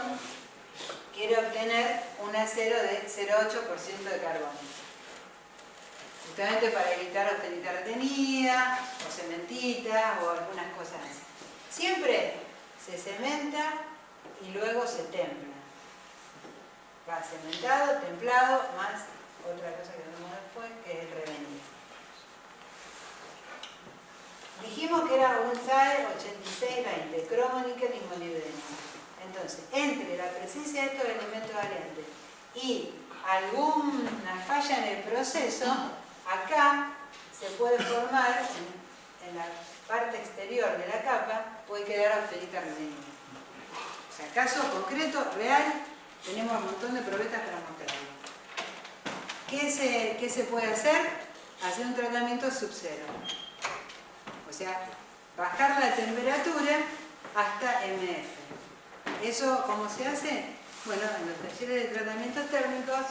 quiere obtener un acero de 0,8% de carbono. Justamente para evitar austenita retenida, o cementita, o algunas cosas así. Siempre se cementa y luego se templa. Va cementado, templado, más otra cosa que vemos después, que es el revenido. Dijimos que era un SAE 8620, cromo, níquel y molibdeno. Entonces, entre la presencia de estos elementos variantes y alguna falla en el proceso, acá se puede formar, en la parte exterior de la capa, puede quedar austenita retenida. O sea, caso concreto, real, tenemos un montón de probetas para mostrarlo. ¿Qué se puede hacer? Hacer un tratamiento sub-cero. O sea, bajar la temperatura hasta MF. ¿Eso cómo se hace? Bueno, en los talleres de tratamientos térmicos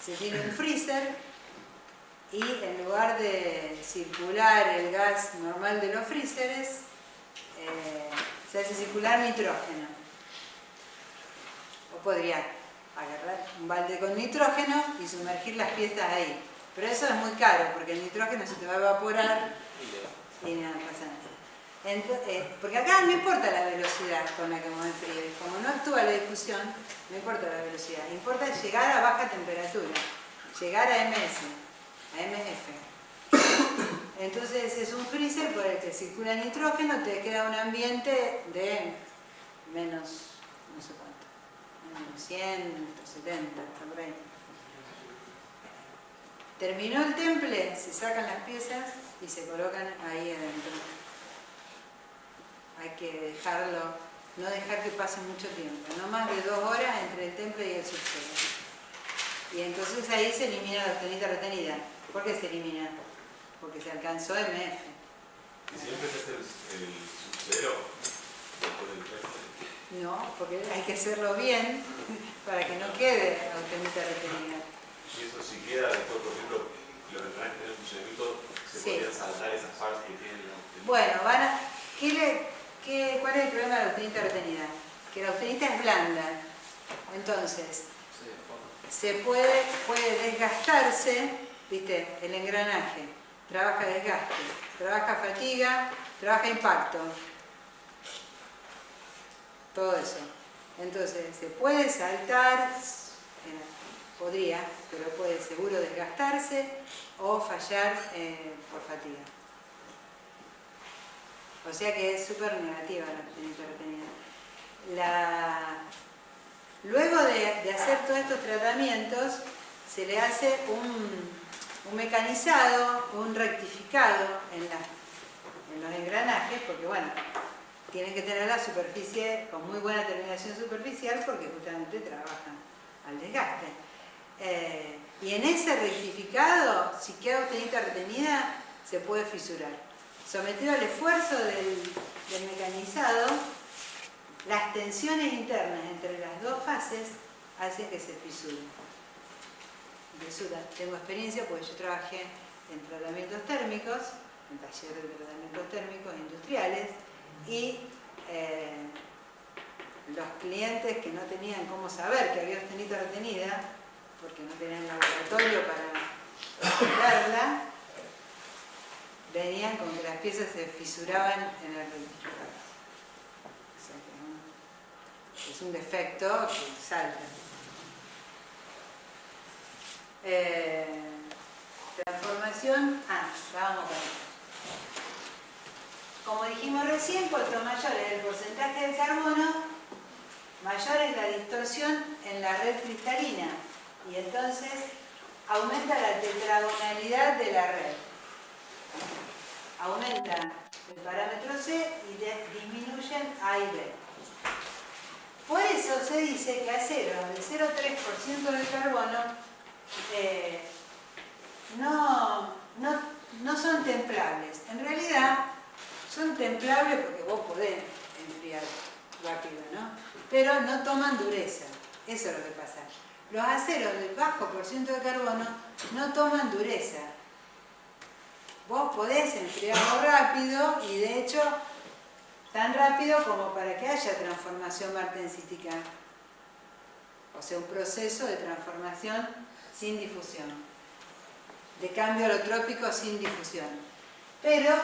se tiene un freezer y en lugar de circular el gas normal de los freezers, se hace circular nitrógeno. O podría agarrar un balde con nitrógeno y sumergir las piezas ahí. Pero eso es muy caro porque el nitrógeno se te va a evaporar y nada, pasa nada. Porque acá no importa la velocidad con la que vamos a enfriar. Como no actúa la difusión, no importa la velocidad. Importa llegar a baja temperatura, llegar a MS, a MF. Entonces es un freezer por el que circula nitrógeno, te queda un ambiente de menos, no sé cuánto, menos 100, 170, hasta por ahí. Terminó el temple, se sacan las piezas y se colocan ahí adentro. Hay que dejarlo, no dejar que pase mucho tiempo, no más de 2 horas entre el temple y el subsuelo. Y entonces ahí se elimina la austenita retenida. ¿Por qué se elimina? Porque se alcanzó MF. ¿Y siempre se hace el sub-cero después del temple? No, porque hay que hacerlo bien para que no quede austenita retenida. Y eso si queda después, por ejemplo, los restaurantes que tienen funcionamiento, se Sí. podrían saltar esas partes que tienen la austenita. Bueno, ¿cuál es el problema de la austenita retenida? Que la austenita es blanda. Entonces, se puede desgastarse, ¿viste? El engranaje. Trabaja desgaste, trabaja fatiga, trabaja impacto. Todo eso. Entonces, se puede saltar, podría, pero puede seguro desgastarse o fallar por fatiga. O sea que es súper negativa la austenita retenida. Luego de hacer todos estos tratamientos, se le hace un mecanizado, un rectificado en los engranajes, porque bueno, tienen que tener la superficie con muy buena terminación superficial porque justamente trabajan al desgaste. Y en ese rectificado, si queda austenita retenida, se puede fisurar. Sometido al esfuerzo del mecanizado, las tensiones internas entre las dos fases hacen que se fisure. Tengo experiencia porque yo trabajé en tratamientos térmicos, en talleres de tratamientos térmicos industriales, y los clientes que no tenían cómo saber que había austenita retenida, porque no tenían laboratorio para verla, venían con que las piezas se fisuraban en el rectificador. O sea que es un defecto que salta. Transformación, vamos con esto. Como dijimos recién, cuanto mayor es el porcentaje de carbono, mayor es la distorsión en la red cristalina y entonces aumenta la tetragonalidad de la red. Aumenta el parámetro C y disminuyen A y B. Por eso se dice que aceros del 0,3% del carbono no son templables. En realidad son templables porque vos podés enfriar rápido, ¿no? Pero no toman dureza. Eso es lo que pasa. Los aceros del bajo por ciento de carbono no toman dureza. Vos podés enfriarlo rápido y de hecho tan rápido como para que haya transformación martensítica. O sea, un proceso de transformación sin difusión. De cambio alotrópico sin difusión. Pero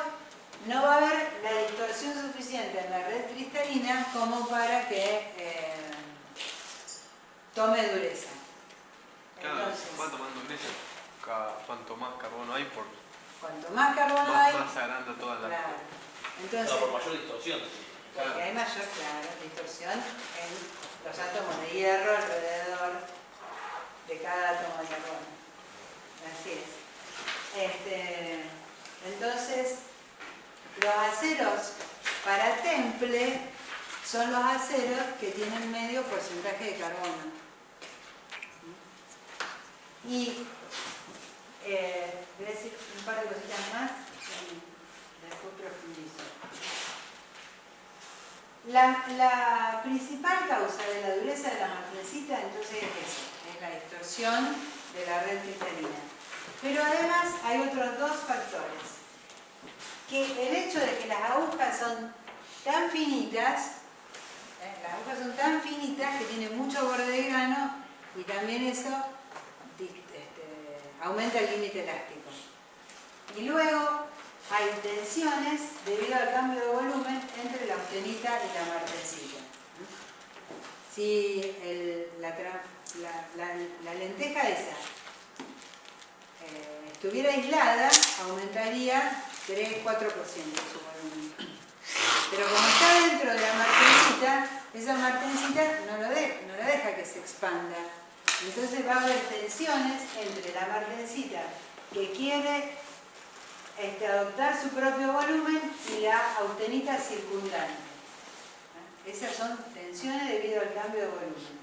no va a haber la distorsión suficiente en la red cristalina como para que tome dureza. Entonces, ¿Cuánto más dureza? Cuanto más carbono hay, cuanto más carbono hay, más se agranda toda la... claro. Entonces, por mayor distorsión. porque hay mayor, distorsión en los átomos de hierro alrededor de cada átomo de carbono. Entonces, los aceros para temple son los aceros que tienen medio porcentaje de carbono. Y voy a decir un par de cositas más y después profundizo. La principal causa de la dureza de la martensita entonces es eso, es la distorsión de la red cristalina. Pero además hay otros dos factores. Que el hecho de que las agujas son tan finitas, que tienen mucho borde de grano y también eso aumenta el límite elástico. Y luego hay tensiones debido al cambio de volumen entre la austenita y la martensita. Si la lenteja esa estuviera aislada, aumentaría 3-4% su volumen. Pero como está dentro de la martensita, esa martensita no la deja que se expanda. Entonces va a haber tensiones entre la martensita que quiere adoptar su propio volumen y la austenita circundante. Esas son tensiones debido al cambio de volumen.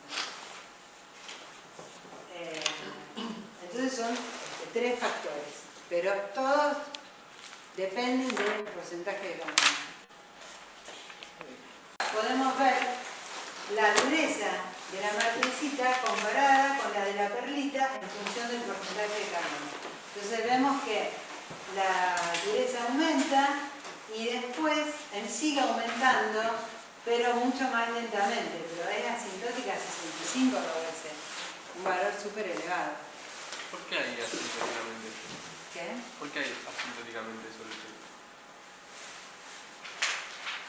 Entonces son 3 factores, pero todos dependen del porcentaje de carbono. Podemos ver la dureza de la martensita comparada con la de la perlita en función del porcentaje de carbono. Entonces vemos que la dureza aumenta y después sigue aumentando, pero mucho más lentamente. Pero es asintótica a 65 veces, un valor súper elevado. ¿Por qué hay asintóticamente? ¿Qué? ¿Por qué hay asintóticamente sobre el suelo?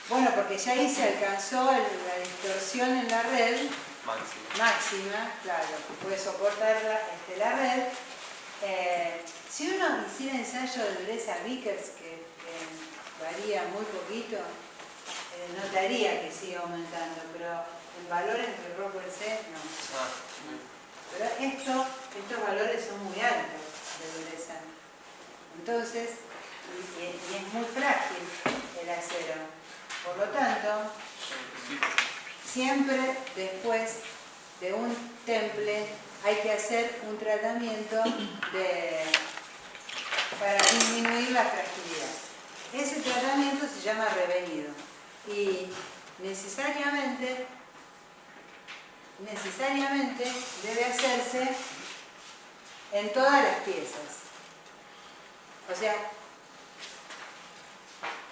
Bueno, porque ya ahí se alcanzó la distorsión en la red máxima, claro, que puede soportar la red. Si uno hiciera ensayo de dureza Vickers, que varía muy poquito, notaría que sigue aumentando, pero el valor entre Rockwell C no. Pero estos valores son muy altos de dureza. Entonces, y es muy frágil el acero. Por lo tanto, siempre después de un temple hay que hacer un tratamiento para disminuir la fragilidad. Ese tratamiento se llama revenido y necesariamente debe hacerse en todas las piezas. O sea,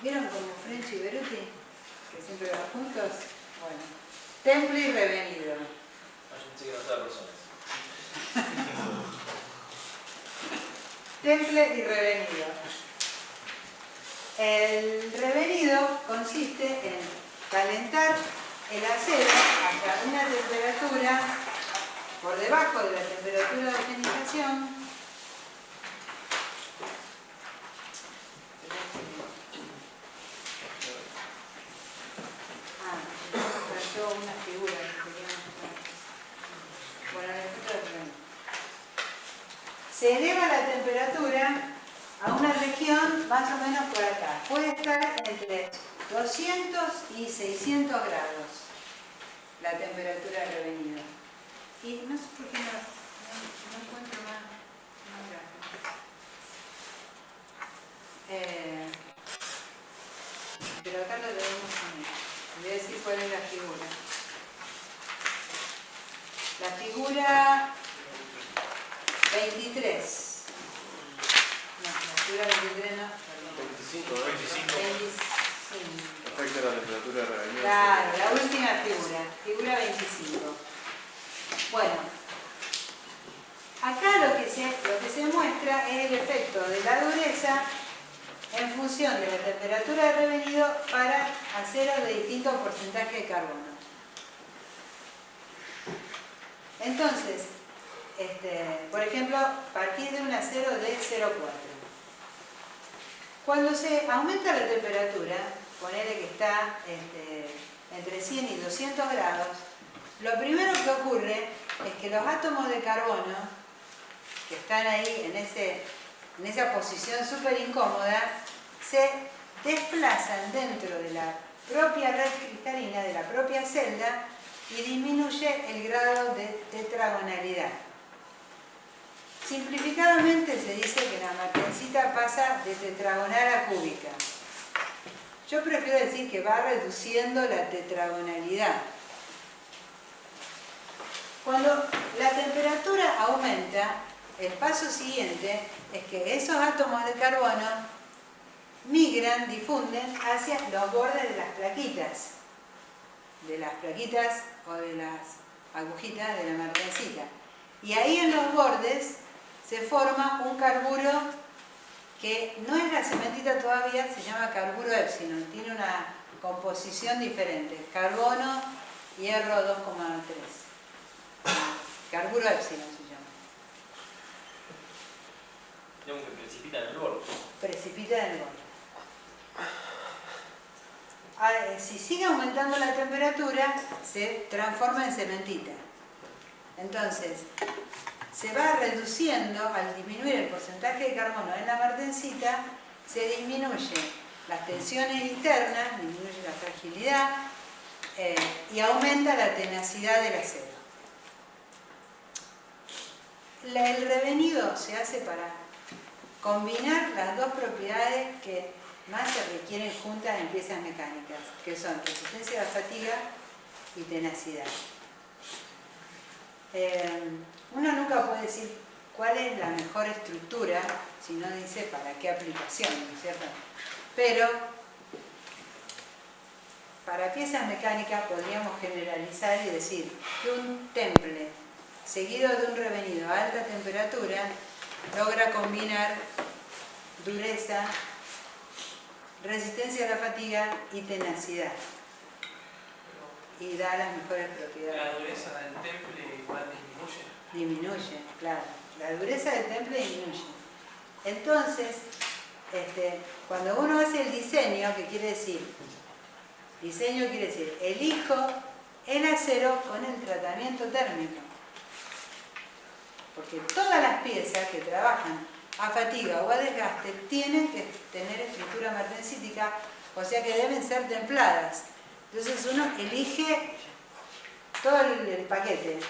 ¿vieron como French y Beruti? Que siempre van juntos. Bueno, temple y revenido. Yo pensé que no estaba personas. Temple y revenido. El revenido consiste en calentar el acero hasta una temperatura por debajo de la temperatura de tenización. Faltó una figura que quería mostrar. Bueno, se eleva la temperatura a una región más o menos por acá. Puede estar entre 200 y 600 grados la temperatura de revenido. Y no sé por qué no encuentro más gráfico. Pero acá lo debemos poner. Voy a decir cuál es la figura. La figura 23. No, la figura 23 no, perdón. 25. 25. Afecta la temperatura de revenido. Claro, la última figura 25. Bueno, acá lo que se muestra es el efecto de la dureza en función de la temperatura de revenido para aceros de distintos porcentajes de carbono. Entonces, por ejemplo, partir de un acero de 0,4. Cuando se aumenta la temperatura, ponele que está entre 100 y 200 grados, lo primero que ocurre es que los átomos de carbono que están ahí en ese en esa posición súper incómoda, se desplazan dentro de la propia red cristalina, de la propia celda, y disminuye el grado de tetragonalidad. Simplificadamente se dice que la martensita pasa de tetragonal a cúbica. Yo prefiero decir que va reduciendo la tetragonalidad. Cuando la temperatura aumenta, el paso siguiente es que esos átomos de carbono migran, difunden hacia los bordes de las plaquitas o de las agujitas de la martensita. Y ahí en los bordes se forma un carburo que no es la cementita todavía, se llama carburo épsilon, tiene una composición diferente, carbono, hierro 2,3. Carburo épsilon se llama. Digamos que precipita en el borde. Precipita en el borde. Si sigue aumentando la temperatura, se transforma en cementita. Entonces, se va reduciendo, al disminuir el porcentaje de carbono en la martensita, se disminuyen las tensiones internas, disminuye la fragilidad y aumenta la tenacidad del acero. El revenido se hace para combinar las dos propiedades que más se requieren juntas en piezas mecánicas, que son resistencia a la fatiga y tenacidad. Uno nunca puede decir cuál es la mejor estructura si no dice para qué aplicación, ¿no es cierto? Pero para piezas mecánicas podríamos generalizar y decir que un temple seguido de un revenido a alta temperatura logra combinar dureza, resistencia a la fatiga y tenacidad, y da las mejores propiedades. La dureza del temple igual disminuye. Disminuye, claro. La dureza del temple disminuye. Entonces, cuando uno hace el diseño, ¿qué quiere decir? Diseño quiere decir, elijo el acero con el tratamiento térmico. Porque todas las piezas que trabajan a fatiga o a desgaste tienen que tener estructura martensítica, o sea que deben ser templadas. Entonces uno elige todo el paquete.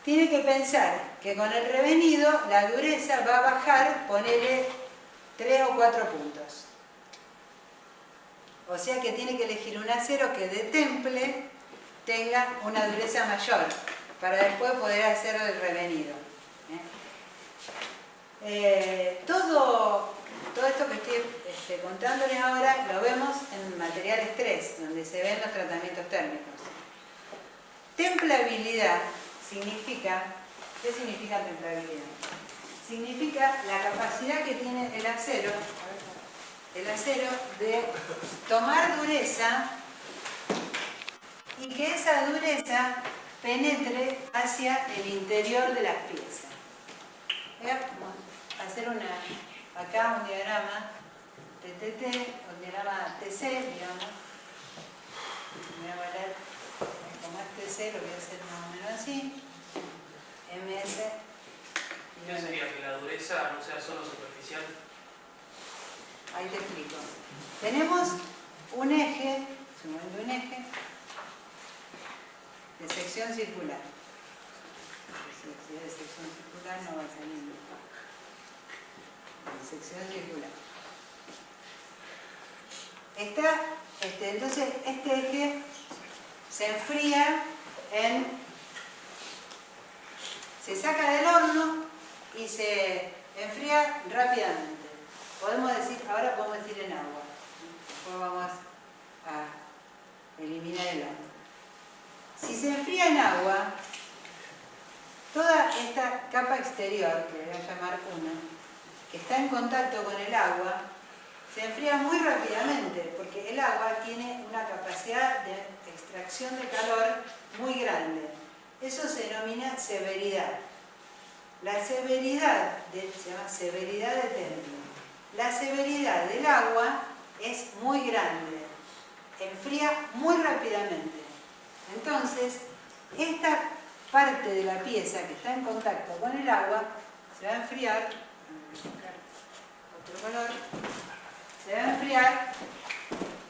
Tiene que pensar que con el revenido la dureza va a bajar, ponele 3 o 4 puntos. O sea que tiene que elegir un acero que de temple tenga una dureza mayor para después poder hacer el revenido. Todo esto que estoy contándoles ahora lo vemos en materiales 3, donde se ven los tratamientos térmicos. Templabilidad significa, ¿qué significa templabilidad? Significa la capacidad que tiene el acero de tomar dureza y que esa dureza penetre hacia el interior de las piezas. Voy a hacer acá un diagrama TTT, un diagrama TC, digamos. Voy a valer, como es TC, lo voy a hacer más o menos así. MS. ¿Qué sería? Que la dureza no sea solo superficial. Ahí te explico. Tenemos un eje, de sección circular. Si es de sección circular no va a salir. De sección circular. Entonces este eje se enfría se saca del horno y se enfría rápidamente. Ahora podemos decir en agua. Después vamos a eliminar el agua. Si se enfría en agua, toda esta capa exterior, que le voy a llamar 1, que está en contacto con el agua, se enfría muy rápidamente, porque el agua tiene una capacidad de extracción de calor muy grande. Eso se denomina severidad. La severidad, se llama severidad de temple. La severidad del agua es muy grande, enfría muy rápidamente. Entonces, esta parte de la pieza que está en contacto con el agua se va a enfriar, otro color, se va a enfriar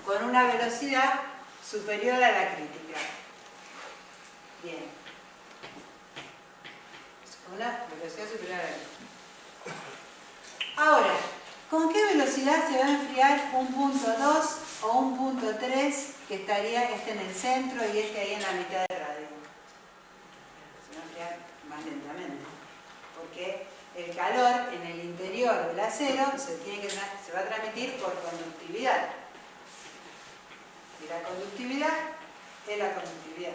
con una velocidad superior a la crítica. Bien. Con una velocidad superior a la crítica. Ahora, ¿con qué velocidad se va a enfriar un punto 2 o un punto 3 que estaría este en el centro y este ahí en la mitad del radio? Se va a enfriar más lentamente, porque el calor en el interior del acero se va a transmitir por conductividad. Y la conductividad es la conductividad.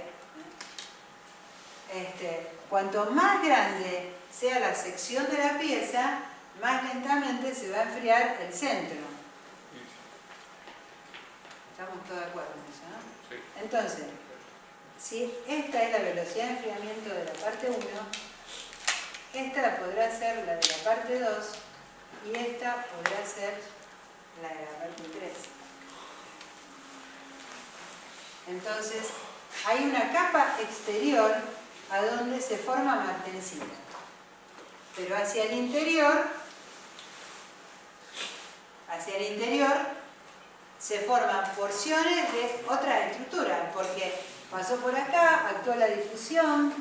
Cuanto más grande sea la sección de la pieza, más lentamente se va a enfriar el centro. ¿Estamos todos de acuerdo en eso, no? Sí. Entonces, si esta es la velocidad de enfriamiento de la parte 1, esta podrá ser la de la parte 2 y esta podrá ser la de la parte 3. Entonces, hay una capa exterior a donde se forma martensita. Pero hacia el interior se forman porciones de otra estructura, porque pasó por acá, actuó la difusión.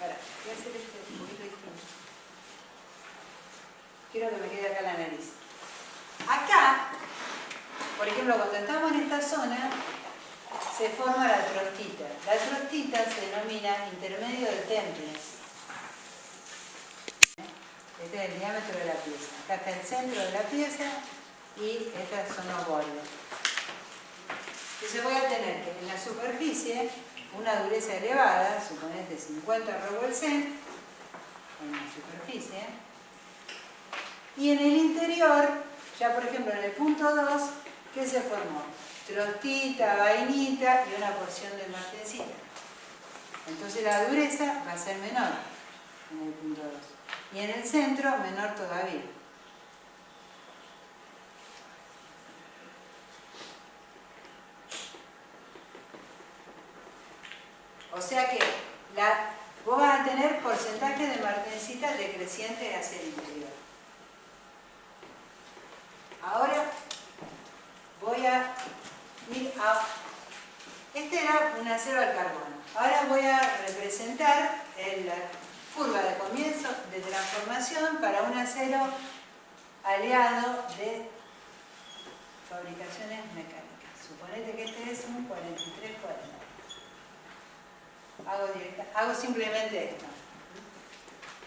Ahora, voy a hacer un poquito distinto. Quiero que me quede acá la nariz. Acá, por ejemplo, cuando estamos en esta zona, se forma la trostita. La trostita se denomina intermedio del temple. Este es el diámetro de la pieza. Acá está el centro de la pieza y estos son los bordes. Entonces voy a tener que en la superficie una dureza elevada, suponete 50 Revuelsen, en la superficie, y en el interior, ya por ejemplo en el punto 2, ¿qué se formó? Trostita, vainita y una porción de martensita. Entonces la dureza va a ser menor en el punto 2. Y en el centro, menor todavía. O sea que vos vas a tener porcentaje de martensita decreciente hacia el interior. Ahora voy a ir a... Este era un acero al carbono. Ahora voy a representar la curva de comienzo de transformación para un acero aliado de fabricaciones mecánicas. Suponete que este es un 4340. Hago simplemente esto.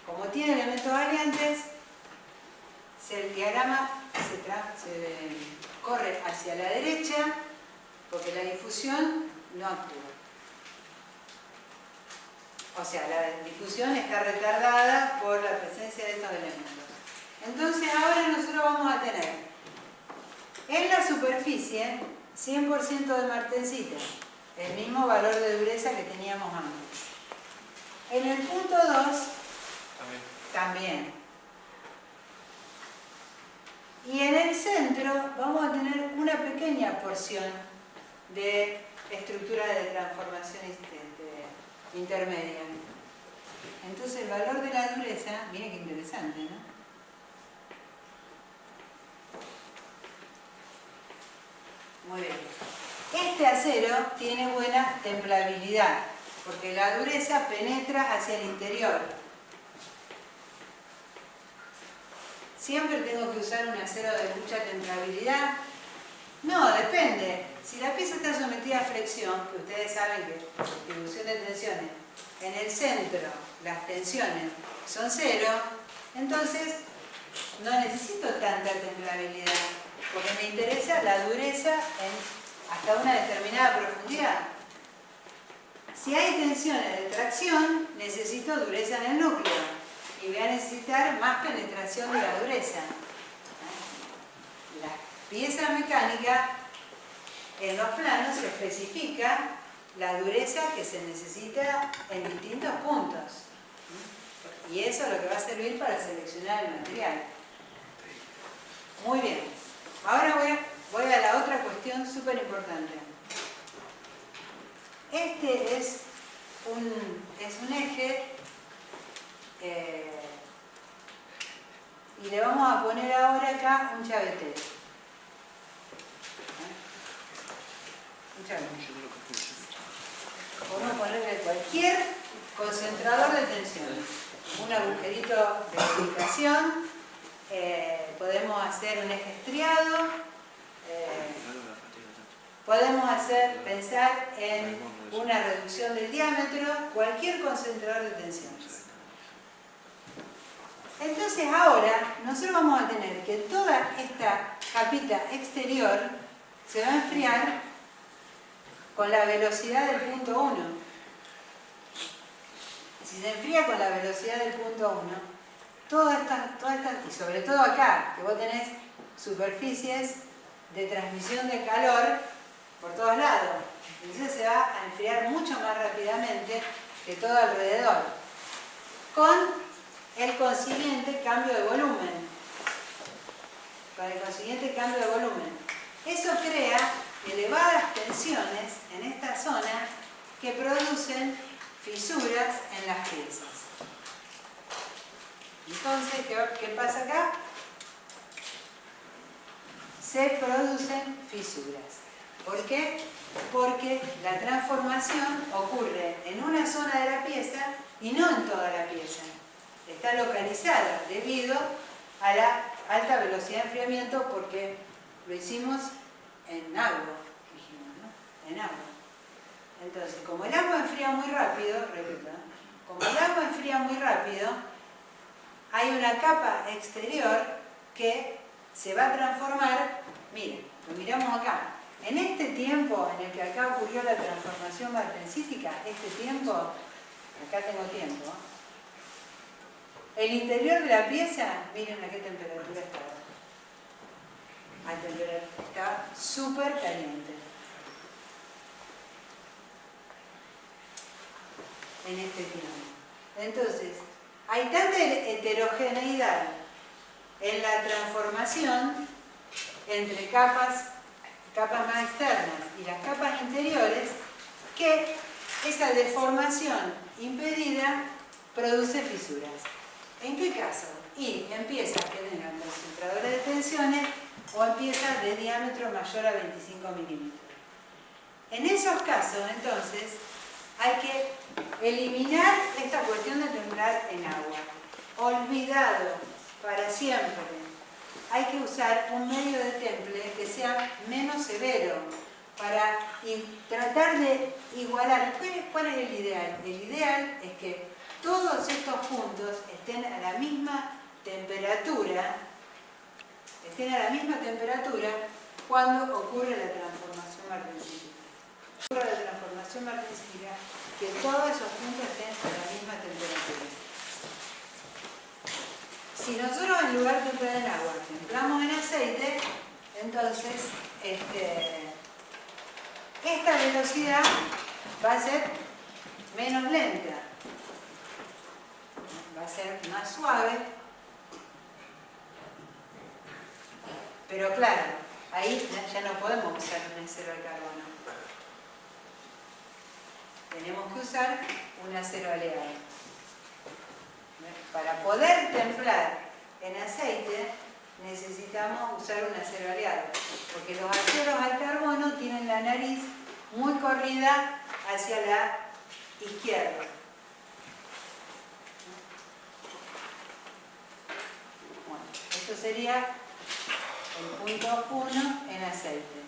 Como tiene elementos aliantes, el diagrama se corre hacia la derecha porque la difusión no actúa. O sea, la difusión está retardada por la presencia de estos elementos. Entonces ahora nosotros vamos a tener en la superficie 100% de martensita, el mismo valor de dureza que teníamos antes. En el punto 2 también. Y en el centro vamos a tener una pequeña porción de estructura de transformación intermedia. Entonces el valor de la dureza, miren qué interesante, ¿no? Muy bien. Este acero tiene buena templabilidad, porque la dureza penetra hacia el interior. ¿Siempre tengo que usar un acero de mucha templabilidad? No, depende. Si la pieza está sometida a flexión, que ustedes saben que la distribución de tensiones en el centro, las tensiones son cero, entonces no necesito tanta templabilidad, porque me interesa la dureza hasta una determinada profundidad. Si hay tensiones de tracción, necesito dureza en el núcleo y voy a necesitar más penetración de la dureza. La pieza mecánica, en los planos se especifica la dureza que se necesita en distintos puntos. Y eso es lo que va a servir para seleccionar el material. Muy bien. Ahora voy a la otra cuestión súper importante. Este es un eje y le vamos a poner ahora acá un chavetero. Un chavetero. Podemos ponerle cualquier concentrador de tensión. Un agujerito de ubicación. Podemos hacer un eje estriado. Podemos pensar en una reducción del diámetro, cualquier concentrador de tensiones. Entonces ahora nosotros vamos a tener que toda esta capita exterior se va a enfriar con la velocidad del punto 1. Si se enfría con la velocidad del punto 1, toda esta, y sobre todo acá, que vos tenés superficies de transmisión de calor por todos lados, entonces se va a enfriar mucho más rápidamente que todo alrededor, con el consiguiente cambio de volumen. Eso crea elevadas tensiones en esta zona que producen fisuras en las piezas. Entonces, ¿qué pasa acá? Se producen fisuras. ¿Por qué? Porque la transformación ocurre en una zona de la pieza y no en toda la pieza. Está localizada debido a la alta velocidad de enfriamiento porque lo hicimos en agua, dijimos, ¿no? En agua. Entonces, como el agua enfría muy rápido, repito, como el agua enfría muy rápido, hay una capa exterior que se va a transformar, miren, lo miramos acá. En este tiempo en el que acá ocurrió la transformación martensítica, este tiempo, acá tengo tiempo, el interior de la pieza, miren a qué temperatura está. Está súper caliente. En este tiempo. Entonces, hay tanta heterogeneidad en la transformación entre capas más externas y las capas interiores, que esa deformación impedida produce fisuras. ¿En qué caso? Y en piezas que tengan concentradores de tensiones o en piezas de diámetro mayor a 25 milímetros. En esos casos, entonces, hay que eliminar esta cuestión de templar en agua. Olvidado para siempre. Hay que usar un medio de temple que sea menos severo para tratar de igualar. ¿Cuál es el ideal? El ideal es que todos estos puntos estén a la misma temperatura, cuando ocurre la transformación martensítica. Ocurre la transformación martensítica, que todos esos puntos estén a la misma temperatura. Si nosotros en lugar de templar en agua, templamos en aceite, entonces esta velocidad va a ser menos lenta, va a ser más suave, pero claro, ahí ya no podemos usar un acero al carbono. Tenemos que usar un acero aleado. Para poder templar en aceite necesitamos usar un acero aleado, porque los aceros al carbono tienen la nariz muy corrida hacia la izquierda. Bueno, esto sería el punto 1 en aceite.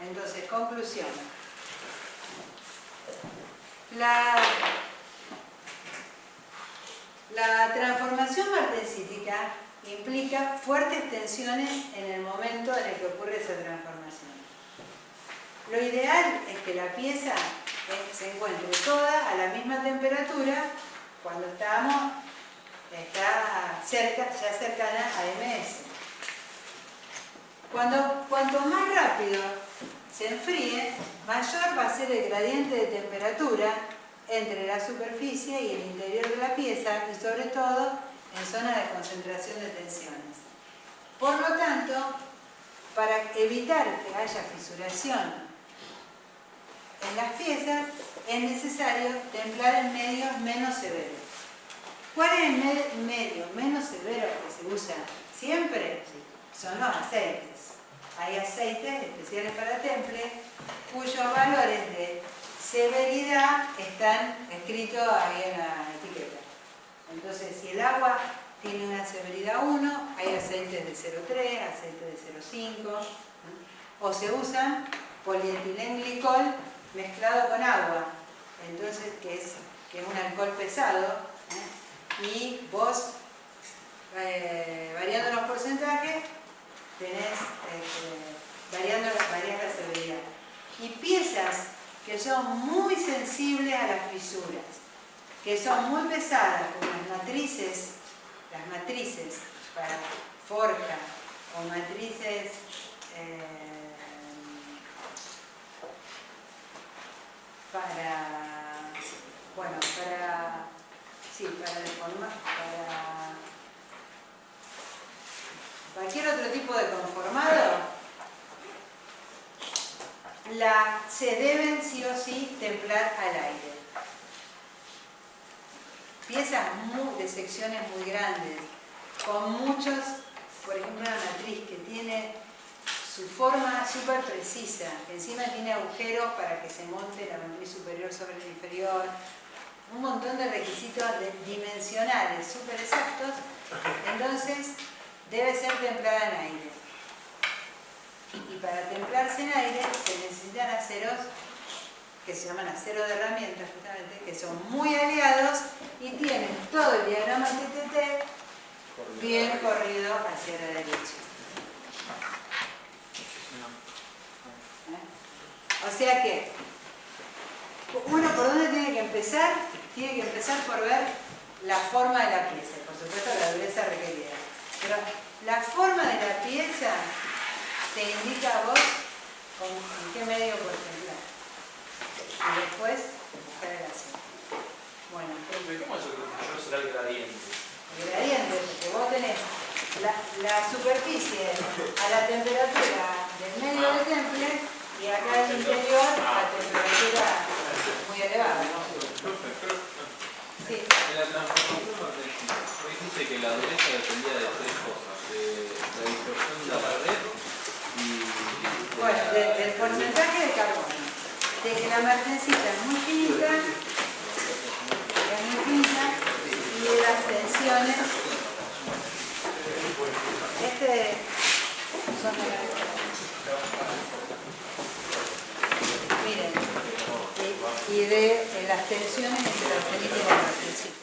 Entonces, conclusión. La transformación martensítica implica fuertes tensiones en el momento en el que ocurre esa transformación. Lo ideal es que la pieza se encuentre toda a la misma temperatura cuando está ya cercana a MS. Cuanto más rápido se enfríe, mayor va a ser el gradiente de temperatura entre la superficie y el interior de la pieza y sobre todo en zonas de concentración de tensiones. Por lo tanto, para evitar que haya fisuración en las piezas es necesario templar en medios menos severos. ¿Cuál es el medio menos severo que se usa siempre? Son los aceites. Hay aceites especiales para temple cuyos valores de severidad están escritos ahí en la etiqueta. Entonces, si el agua tiene una severidad 1, hay aceites de 0,3, aceites de 0,5, o se usan polietilenglicol mezclado con agua, entonces que es un alcohol pesado, y vos, variando los porcentajes, tenés, varias la severidad. Y piezas que son muy sensibles a las fisuras, que son muy pesadas, como las matrices para forja o matrices para deformar, para cualquier otro tipo de conformado, se deben sí o sí templar al aire. Piezas de secciones muy grandes, con muchos, por ejemplo una matriz que tiene su forma súper precisa, que encima tiene agujeros para que se monte la matriz superior sobre la inferior, un montón de requisitos dimensionales súper exactos, entonces debe ser templada en aire. Y para templarse en aire se necesitan aceros que se llaman aceros de herramientas, justamente, que son muy aliados y tienen todo el diagrama TTT bien corrido hacia la derecha. O sea que uno por dónde tiene que empezar, tiene que empezar por ver la forma de la pieza, por supuesto la dureza requerida. Pero la forma de la pieza te indica a vos en qué medio por templar. Y después buscar el acero. Bueno, ¿Cómo es yo será el gradiente? el gradiente, porque vos tenés la superficie a la temperatura del medio de temple y acá el interior a temperatura muy elevada. Sí. En la transformación hoy dice que la dureza dependía de tres cosas: de la dispersión de la pared y Bueno, del porcentaje de carbono, de que la margencita es muy finita y de las tensiones. Miren, y de las tensiones entre la austenita y la margencita.